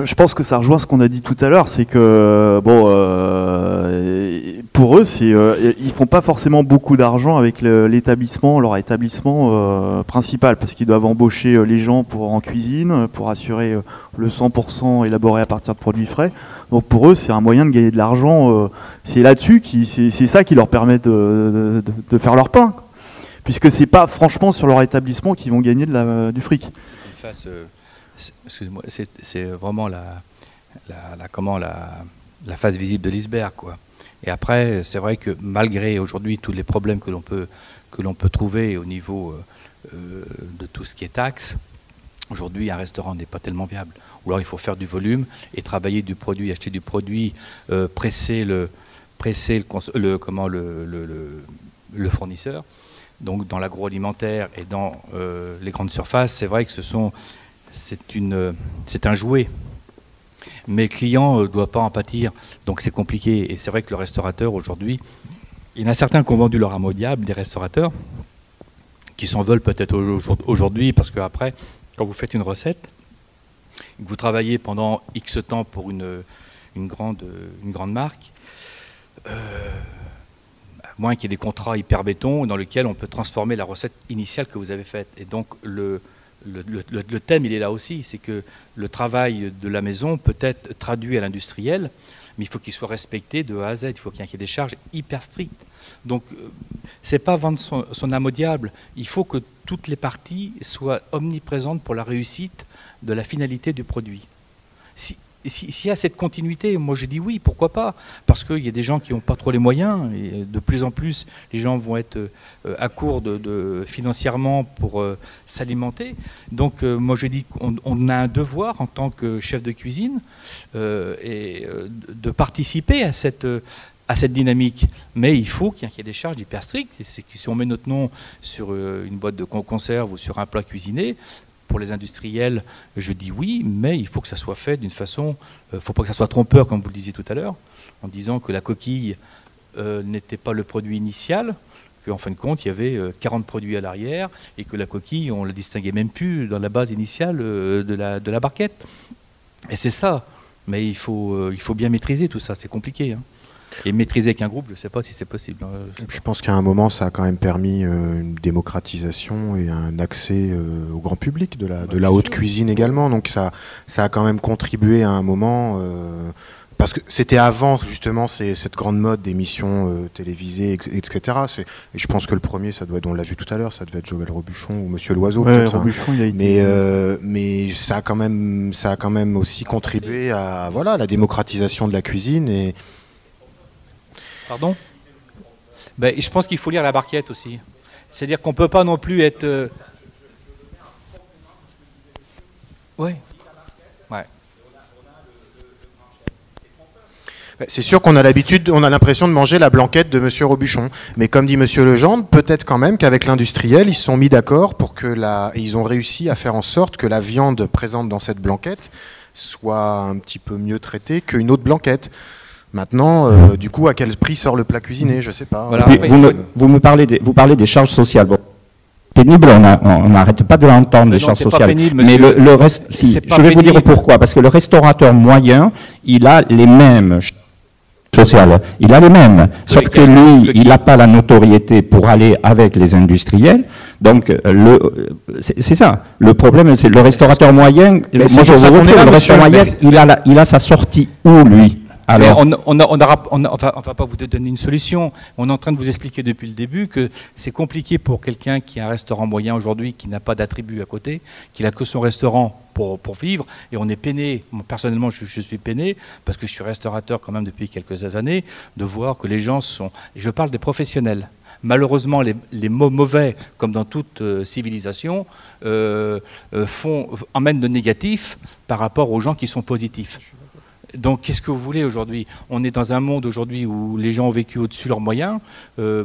Je pense que ça rejoint ce qu'on a dit tout à l'heure, c'est que bon, pour eux, ils font pas forcément beaucoup d'argent avec leur établissement principal, parce qu'ils doivent embaucher les gens en cuisine, pour assurer le 100% élaboré à partir de produits frais. Donc pour eux, c'est un moyen de gagner de l'argent. C'est là-dessus, c'est ça qui leur permet de faire leur pain, puisque c'est pas franchement sur leur établissement qu'ils vont gagner du fric. Excusez-moi, c'est vraiment la face visible de l'iceberg, quoi. Et après, c'est vrai que malgré aujourd'hui tous les problèmes que l'on peut trouver au niveau de tout ce qui est taxes, aujourd'hui un restaurant n'est pas tellement viable. Ou alors il faut faire du volume et travailler du produit, acheter du produit, presser le fournisseur. Donc dans l'agroalimentaire et dans les grandes surfaces, c'est vrai que c'est un jouet. Mais le client ne doit pas en pâtir, donc c'est compliqué. Et c'est vrai que le restaurateur aujourd'hui, il y en a certains qui ont vendu leur âme au diable, des restaurateurs, qui s'en veulent peut-être aujourd'hui, parce qu'après, quand vous faites une recette, que vous travaillez pendant X temps pour une grande marque, à moins qu'il y ait des contrats hyper béton dans lesquels on peut transformer la recette initiale que vous avez faite. Et donc le thème, il est là aussi, c'est que le travail de la maison peut être traduit à l'industriel, mais il faut qu'il soit respecté de A à Z, il faut qu'il y ait des charges hyper strictes. Donc, c'est pas vendre son âme au diable, il faut que toutes les parties soient omniprésentes pour la réussite de la finalité du produit. S'il y a cette continuité, moi je dis oui, pourquoi pas, parce qu'il y a des gens qui n'ont pas trop les moyens, et de plus en plus les gens vont être à court financièrement pour s'alimenter. Donc moi je dis qu'on a un devoir en tant que chef de cuisine de participer à cette dynamique. Mais il faut qu'il y ait des charges hyper strictes. C'est que si on met notre nom sur une boîte de conserve ou sur un plat cuisiné, pour les industriels, je dis oui, mais il faut que ça soit fait d'une façon... Il ne faut pas que ça soit trompeur, comme vous le disiez tout à l'heure, en disant que la coquille n'était pas le produit initial, qu'en fin de compte, il y avait 40 produits à l'arrière, et que la coquille, on ne la distinguait même plus dans la base initiale de la barquette. Et c'est ça. Mais il faut bien maîtriser tout ça, c'est compliqué, hein. Et maîtriser avec un groupe, je ne sais pas si c'est possible. Je pense qu'à un moment, ça a quand même permis une démocratisation et un accès au grand public de la haute cuisine également. Donc ça a quand même contribué à un moment, parce que c'était avant justement cette grande mode d'émissions télévisées, etc. Et je pense que le premier, on l'a vu tout à l'heure, ça devait être Joël Robuchon ou Monsieur Loiseau. Ouais, peut-être, Robuchon, il a été... mais ça a quand même aussi contribué à la démocratisation de la cuisine et... Pardon ? Ben, je pense qu'il faut lire la barquette aussi. C'est-à-dire qu'on ne peut pas non plus être... Oui. Ouais. C'est sûr qu'on a l'habitude, on a l'impression de manger la blanquette de Monsieur Robuchon. Mais comme dit Monsieur Legendre, peut-être quand même qu'avec l'industriel, ils se sont mis d'accord pour ils ont réussi à faire en sorte que la viande présente dans cette blanquette soit un petit peu mieux traitée qu'une autre blanquette. Maintenant, du coup, à quel prix sort le plat cuisiné, je sais pas. Voilà. Vous parlez des charges sociales. Bon, pénible, on n'arrête pas de l'entendre, les charges sociales. Pénible, mais le reste, si, je vais vous dire pourquoi. Parce que le restaurateur moyen, il a les mêmes charges sociales. Il a les mêmes. Sauf que lui, il n'a pas la notoriété pour aller avec les industriels. Donc, c'est ça. Le problème, c'est le restaurateur moyen. Moi, je vous montre, le restaurateur moyen, il a sa sortie où, lui? Alors, on va pas vous donner une solution. On est en train de vous expliquer depuis le début que c'est compliqué pour quelqu'un qui a un restaurant moyen aujourd'hui, qui n'a pas d'attribut à côté, qui n'a que son restaurant pour vivre. Et on est peiné. Moi, personnellement, je suis peiné parce que je suis restaurateur quand même depuis quelques années, de voir que les gens sont... Je parle des professionnels. Malheureusement, les mots mauvais, comme dans toute civilisation, emmènent de négatif par rapport aux gens qui sont positifs. Donc, qu'est-ce que vous voulez aujourd'hui? On est dans un monde aujourd'hui où les gens ont vécu au-dessus de leurs moyens,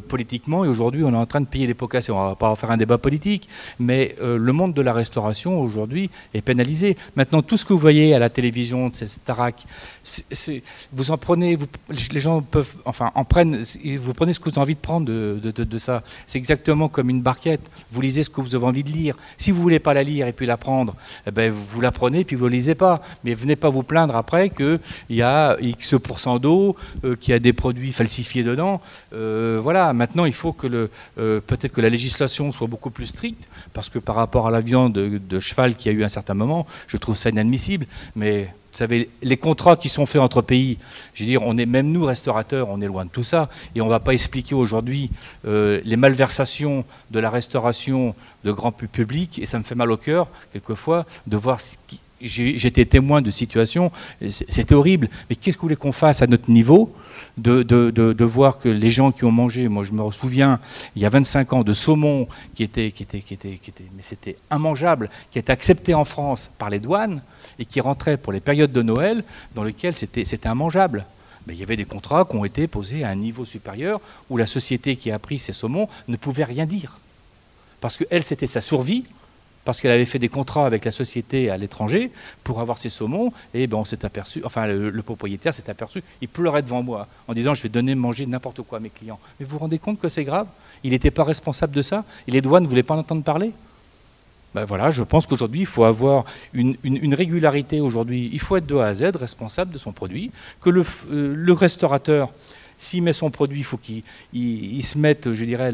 politiquement, et aujourd'hui, on est en train de payer des pots cassés. On ne va pas faire un débat politique, mais le monde de la restauration, aujourd'hui, est pénalisé. Maintenant, tout ce que vous voyez à la télévision, de ces Starac, vous en prenez, les gens peuvent, enfin, en prennent, vous prenez ce que vous avez envie de prendre de ça. C'est exactement comme une barquette. Vous lisez ce que vous avez envie de lire. Si vous ne voulez pas la lire et puis la prendre, eh ben, vous la prenez et puis vous ne la lisez pas. Mais venez pas vous plaindre après qu'il y a X% d'eau, qu'il y a des produits falsifiés dedans. Voilà, maintenant il faut que peut-être que la législation soit beaucoup plus stricte, parce que par rapport à la viande de cheval qu'il y a eu à un certain moment, je trouve ça inadmissible. Mais vous savez, les contrats qui sont faits entre pays, je veux dire, même nous, restaurateurs, on est loin de tout ça. Et on ne va pas expliquer aujourd'hui les malversations de la restauration de grand public. Et ça me fait mal au cœur, quelquefois, de voir j'étais témoin de situations, c'était horrible. Mais qu'est-ce que vous voulez qu'on fasse à notre niveau de voir que les gens qui ont mangé, moi je me souviens, il y a 25 ans, de saumon mais c'était immangeable, qui était accepté en France par les douanes et qui rentrait pour les périodes de Noël dans lesquelles c'était immangeable. Mais il y avait des contrats qui ont été posés à un niveau supérieur où la société qui a pris ces saumons ne pouvait rien dire. Parce qu'elle, c'était sa survie, parce qu'elle avait fait des contrats avec la société à l'étranger pour avoir ses saumons, et ben on s'est aperçu, enfin le propriétaire s'est aperçu, il pleurait devant moi en disant je vais donner manger n'importe quoi à mes clients. Mais vous vous rendez compte que c'est grave? Il n'était pas responsable de ça, et les douanes ne voulaient pas en entendre parler. Ben voilà, je pense qu'aujourd'hui il faut avoir une régularité aujourd'hui, il faut être de A à Z responsable de son produit, que le restaurateur, s'il met son produit, il faut qu'il se mette, je dirais,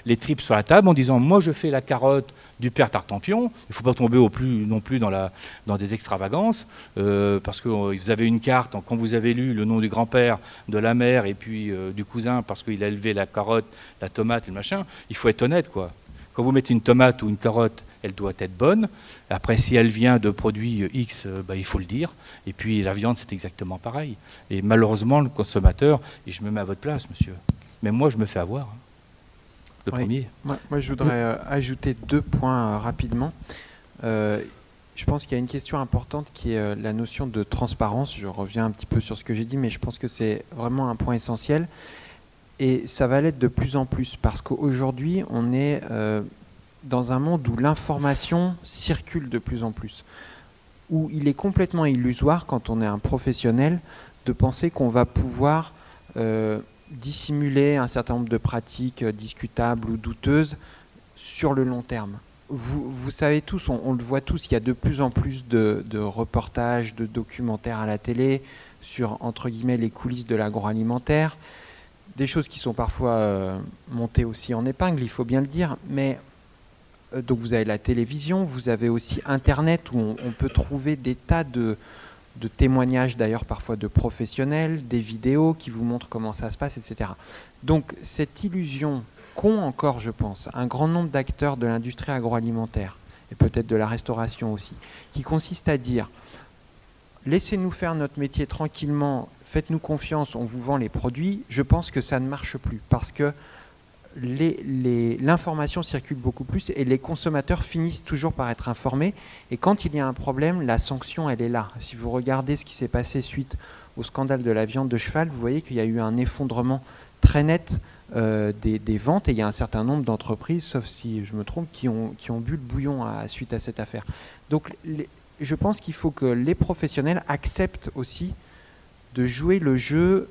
les tripes sur la table en disant « moi je fais la carotte du père Tartampion ». Il ne faut pas tomber non plus dans des extravagances, parce que vous avez une carte, quand vous avez lu le nom du grand-père, de la mère et puis du cousin, parce qu'il a élevé la carotte, la tomate et le machin, il faut être honnête, quoi. Quand vous mettez une tomate ou une carotte, elle doit être bonne. Après, si elle vient de produits X, il faut le dire. Et puis la viande, c'est exactement pareil. Et malheureusement, le consommateur, et je me mets à votre place, monsieur, mais moi, je me fais avoir. Le premier. Moi, je voudrais ajouter 2 points rapidement. Je pense qu'il y a une question importante qui est la notion de transparence. Je reviens un petit peu sur ce que j'ai dit, mais je pense que c'est vraiment un point essentiel. Et ça va l'être de plus en plus, parce qu'aujourd'hui, on est dans un monde où l'information circule de plus en plus, où il est complètement illusoire, quand on est un professionnel, de penser qu'on va pouvoir dissimuler un certain nombre de pratiques discutables ou douteuses sur le long terme. Vous savez tous, on le voit tous, il y a de plus en plus de reportages, de documentaires à la télé sur, entre guillemets, les coulisses de l'agroalimentaire. Des choses qui sont parfois montées aussi en épingle, il faut bien le dire, mais donc vous avez la télévision, vous avez aussi Internet où on peut trouver des tas de témoignages, d'ailleurs parfois de professionnels, des vidéos qui vous montrent comment ça se passe, etc. Donc cette illusion qu'ont encore, je pense, un grand nombre d'acteurs de l'industrie agroalimentaire, et peut-être de la restauration aussi, qui consiste à dire « laissez-nous faire notre métier tranquillement », faites-nous confiance, on vous vend les produits, je pense que ça ne marche plus parce que l'information circule beaucoup plus et les consommateurs finissent toujours par être informés. Et quand il y a un problème, la sanction, elle est là. Si vous regardez ce qui s'est passé suite au scandale de la viande de cheval, vous voyez qu'il y a eu un effondrement très net des ventes et il y a un certain nombre d'entreprises, sauf si je me trompe, qui ont bu le bouillon suite à cette affaire. Donc je pense qu'il faut que les professionnels acceptent aussi de jouer le jeu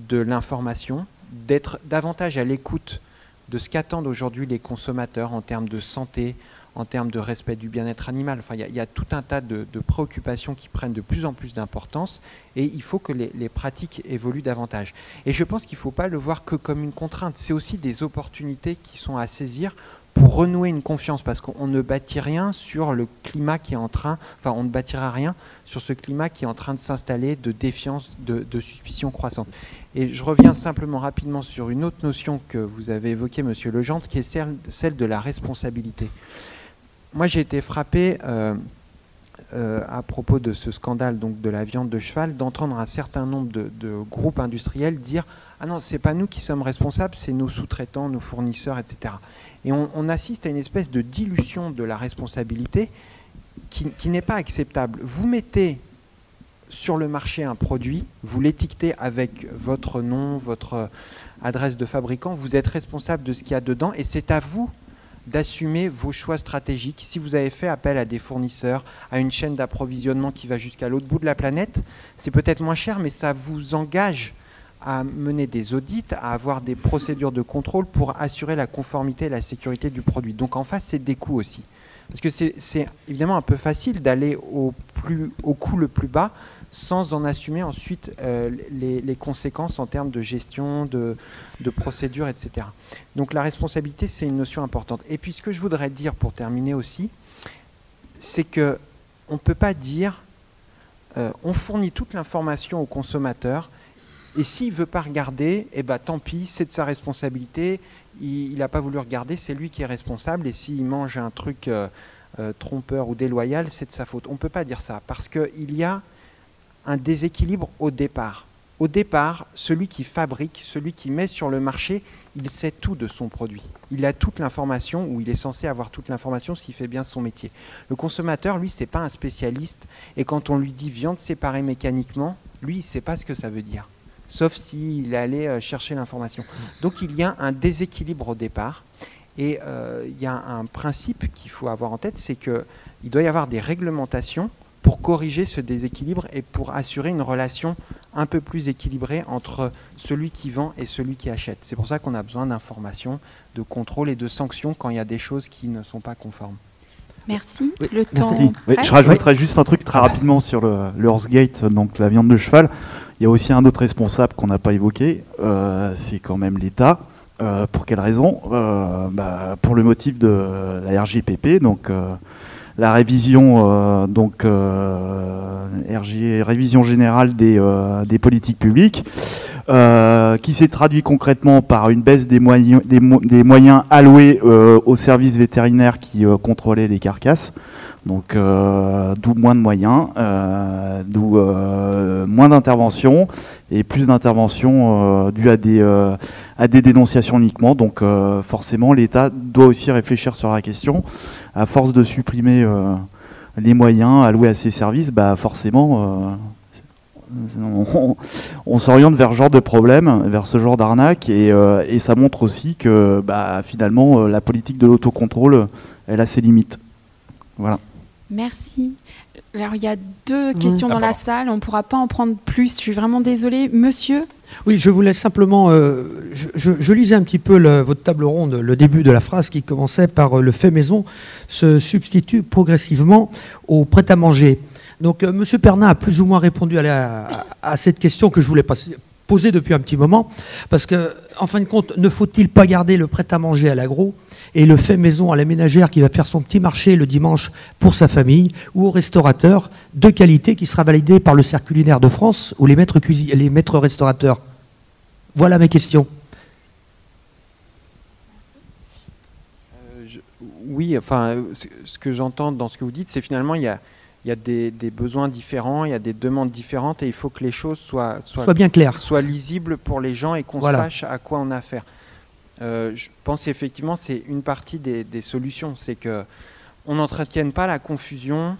de l'information, d'être davantage à l'écoute de ce qu'attendent aujourd'hui les consommateurs en termes de santé, en termes de respect du bien-être animal. Enfin, il y a tout un tas de préoccupations qui prennent de plus en plus d'importance et il faut que les pratiques évoluent davantage. Et je pense qu'il ne faut pas le voir que comme une contrainte, c'est aussi des opportunités qui sont à saisir pour renouer une confiance, parce qu'on ne bâtit rien sur le climat qui est en train, enfin on ne bâtira rien sur ce climat qui est en train de s'installer de défiance, de suspicion croissante. Et je reviens simplement rapidement sur une autre notion que vous avez évoquée, Monsieur Legendre, qui est celle de la responsabilité. Moi j'ai été frappé à propos de ce scandale donc, de la viande de cheval, d'entendre un certain nombre de groupes industriels dire « Ah non, c'est pas nous qui sommes responsables, c'est nos sous-traitants, nos fournisseurs, etc. » Et on assiste à une espèce de dilution de la responsabilité qui n'est pas acceptable. Vous mettez sur le marché un produit, vous l'étiquetez avec votre nom, votre adresse de fabricant, vous êtes responsable de ce qu'il y a dedans et c'est à vous d'assumer vos choix stratégiques. Si vous avez fait appel à des fournisseurs, à une chaîne d'approvisionnement qui va jusqu'à l'autre bout de la planète, c'est peut-être moins cher, mais ça vous engage à mener des audits, à avoir des procédures de contrôle pour assurer la conformité et la sécurité du produit. Donc en face, c'est des coûts aussi. Parce que c'est évidemment un peu facile d'aller au coût le plus bas sans en assumer ensuite les conséquences en termes de gestion, de procédure, etc. Donc la responsabilité, c'est une notion importante. Et puis ce que je voudrais dire pour terminer aussi, c'est qu'on ne peut pas dire on fournit toute l'information au consommateur et s'il ne veut pas regarder, eh ben, tant pis, c'est de sa responsabilité, il n'a pas voulu regarder, c'est lui qui est responsable et s'il mange un truc trompeur ou déloyal, c'est de sa faute. On ne peut pas dire ça parce qu'il y a un déséquilibre au départ. Au départ, celui qui fabrique, celui qui met sur le marché, il sait tout de son produit. Il a toute l'information, ou il est censé avoir toute l'information s'il fait bien son métier. Le consommateur, lui, c'est pas un spécialiste, et quand on lui dit viande séparée mécaniquement, lui, il ne sait pas ce que ça veut dire, sauf s'il est allé chercher l'information. Donc il y a un déséquilibre au départ, et il y a un principe qu'il faut avoir en tête, c'est qu'il doit y avoir des réglementations pour corriger ce déséquilibre et pour assurer une relation un peu plus équilibrée entre celui qui vend et celui qui achète. C'est pour ça qu'on a besoin d'informations, de contrôle et de sanctions quand il y a des choses qui ne sont pas conformes. Merci. Oui, le temps. Oui, je rajouterais juste un truc très rapidement sur le Horsegate, donc la viande de cheval. Il y a aussi un autre responsable qu'on n'a pas évoqué, c'est quand même l'État. Pour quelle raison? Pour le motif de la RGPP, donc la révision, révision générale des politiques publiques, qui s'est traduit concrètement par une baisse des moyens alloués aux services vétérinaires qui contrôlaient les carcasses. Donc, d'où moins de moyens, d'où moins d'interventions et plus d'interventions dues à des dénonciations uniquement. Donc, forcément, l'État doit aussi réfléchir sur la question. À force de supprimer les moyens alloués à ces services, forcément, on s'oriente vers ce genre de problème, vers ce genre d'arnaque, et ça montre aussi que finalement, la politique de l'autocontrôle, elle a ses limites. Voilà. Merci. Alors, il y a 2 questions dans la salle. On ne pourra pas en prendre plus. Je suis vraiment désolée. Monsieur ? Oui, je voulais simplement... je lisais un petit peu votre table ronde, le début de la phrase qui commençait par « le fait maison se substitue progressivement au prêt-à-manger ». Donc, monsieur Pernin a plus ou moins répondu à cette question que je voulais poser depuis un petit moment. Parce que, en fin de compte, ne faut-il pas garder le prêt-à-manger à l'agro et le fait maison à la ménagère qui va faire son petit marché le dimanche pour sa famille, ou au restaurateur de qualité qui sera validé par le Cercle culinaire de France ou les maîtres restaurateurs? Voilà mes questions. Oui, enfin, ce que j'entends dans ce que vous dites, c'est finalement il y a des besoins différents, il y a des demandes différentes et il faut que les choses soient bien claires, soient lisibles pour les gens et qu'on sache à quoi on a affaire. Je pense effectivement c'est une partie des solutions, c'est qu'on n'entretienne pas la confusion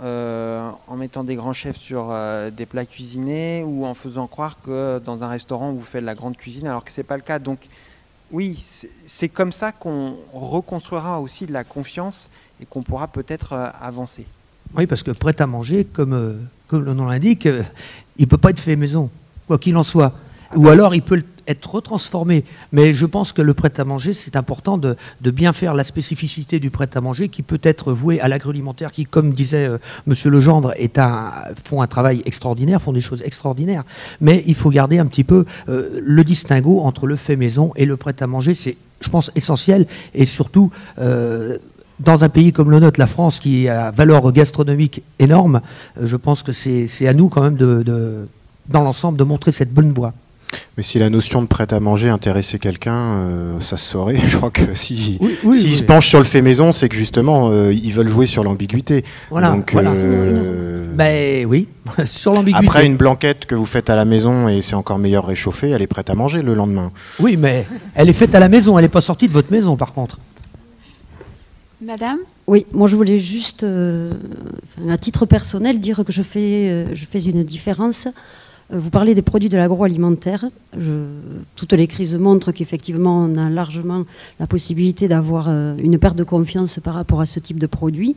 en mettant des grands chefs sur des plats cuisinés ou en faisant croire que dans un restaurant vous faites de la grande cuisine alors que c'est pas le cas. Donc oui, c'est comme ça qu'on reconstruira aussi de la confiance et qu'on pourra peut-être avancer. Oui, parce que prêt-à-manger, comme le nom l'indique, il ne peut pas être fait maison, quoi qu'il en soit. Ou alors il peut être retransformé. Mais je pense que le prêt-à-manger, c'est important de bien faire la spécificité du prêt-à-manger qui peut être voué à l'agroalimentaire qui, comme disait Monsieur Legendre, font un travail extraordinaire, font des choses extraordinaires. Mais il faut garder un petit peu le distinguo entre le fait maison et le prêt-à-manger. C'est, je pense, essentiel. Et surtout, dans un pays comme le nôtre, la France, qui a valeur gastronomique énorme, je pense que c'est à nous quand même dans l'ensemble de montrer cette bonne voie. Mais si la notion de prêt-à-manger intéressait quelqu'un, ça se saurait. Je crois que s'ils se penchent sur le fait maison, c'est que justement, ils veulent jouer sur l'ambiguïté. Voilà. Donc, oui, sur l'ambiguïté. Après, une blanquette que vous faites à la maison et c'est encore meilleur réchauffé, elle est prête à manger le lendemain. Oui, mais elle est faite à la maison, elle n'est pas sortie de votre maison par contre. Madame ? Oui, moi je voulais juste, à titre personnel, dire que je fais une différence. Vous parlez des produits de l'agroalimentaire. Toutes les crises montrent qu'effectivement on a largement la possibilité d'avoir une perte de confiance par rapport à ce type de produits.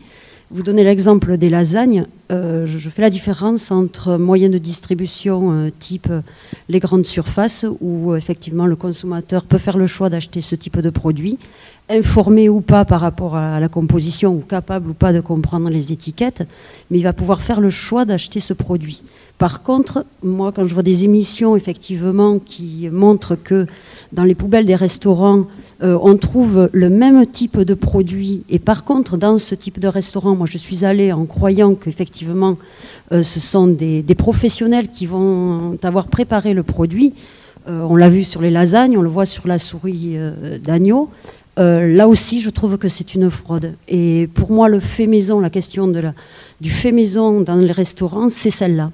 Vous donnez l'exemple des lasagnes. Je fais la différence entre moyens de distribution type les grandes surfaces où effectivement le consommateur peut faire le choix d'acheter ce type de produit, informé ou pas par rapport à la composition ou capable ou pas de comprendre les étiquettes, mais il va pouvoir faire le choix d'acheter ce produit. Par contre, moi quand je vois des émissions effectivement qui montrent que dans les poubelles des restaurants, on trouve le même type de produit. Et par contre, dans ce type de restaurant, moi je suis allée en croyant qu'effectivement ce sont des professionnels qui vont avoir préparé le produit. On l'a vu sur les lasagnes, on le voit sur la souris d'agneau. Là aussi, je trouve que c'est une fraude. Et pour moi, le fait maison, la question du fait maison dans les restaurants, c'est celle-là.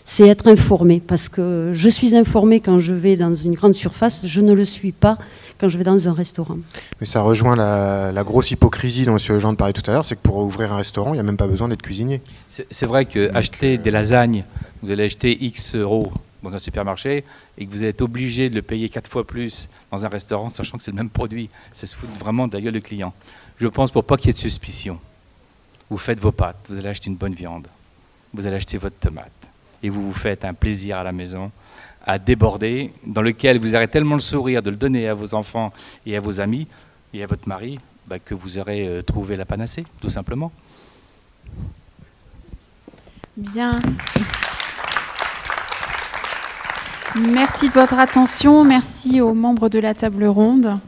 C'est être informé, parce que je suis informée quand je vais dans une grande surface, je ne le suis pas quand je vais dans un restaurant. Mais ça rejoint la grosse hypocrisie dont M. Legendre parlait tout à l'heure, c'est que pour ouvrir un restaurant, il n'y a même pas besoin d'être cuisinier. C'est vrai qu'acheter des lasagnes, vous allez acheter X euros dans un supermarché et que vous êtes obligé de le payer 4 fois plus dans un restaurant, sachant que c'est le même produit, ça se fout vraiment de la gueule du client. Je pense pour pas qu'il y ait de suspicion, vous faites vos pâtes, vous allez acheter une bonne viande, vous allez acheter votre tomate et vous vous faites un plaisir à la maison à déborder, dans lequel vous aurez tellement le sourire de le donner à vos enfants et à vos amis et à votre mari, que vous aurez trouvé la panacée, tout simplement. Bien. Merci de votre attention. Merci aux membres de la table ronde.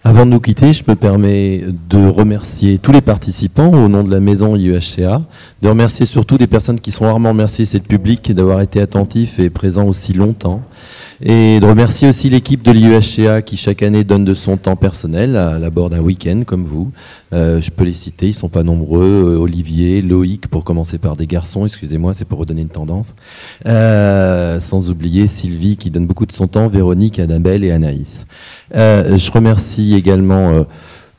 Avant de nous quitter, je me permets de remercier tous les participants au nom de la maison IEHCA, de remercier surtout des personnes qui sont rarement remerciées, c'est le public, d'avoir été attentif et présent aussi longtemps, et de remercier aussi l'équipe de l'IEHCA qui chaque année donne de son temps personnel à l'abord d'un week-end comme vous. Je peux les citer, ils ne sont pas nombreux, Olivier, Loïc, pour commencer par des garçons, excusez-moi, c'est pour redonner une tendance, sans oublier Sylvie qui donne beaucoup de son temps, Véronique, Annabelle et Anaïs. Je remercie également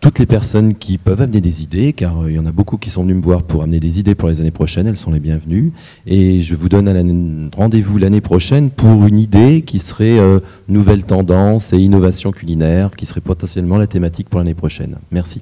toutes les personnes qui peuvent amener des idées, car il y en a beaucoup qui sont venus me voir pour amener des idées pour les années prochaines, elles sont les bienvenues. Et je vous donne rendez-vous l'année prochaine pour une idée qui serait nouvelle tendance et innovation culinaire, qui serait potentiellement la thématique pour l'année prochaine. Merci.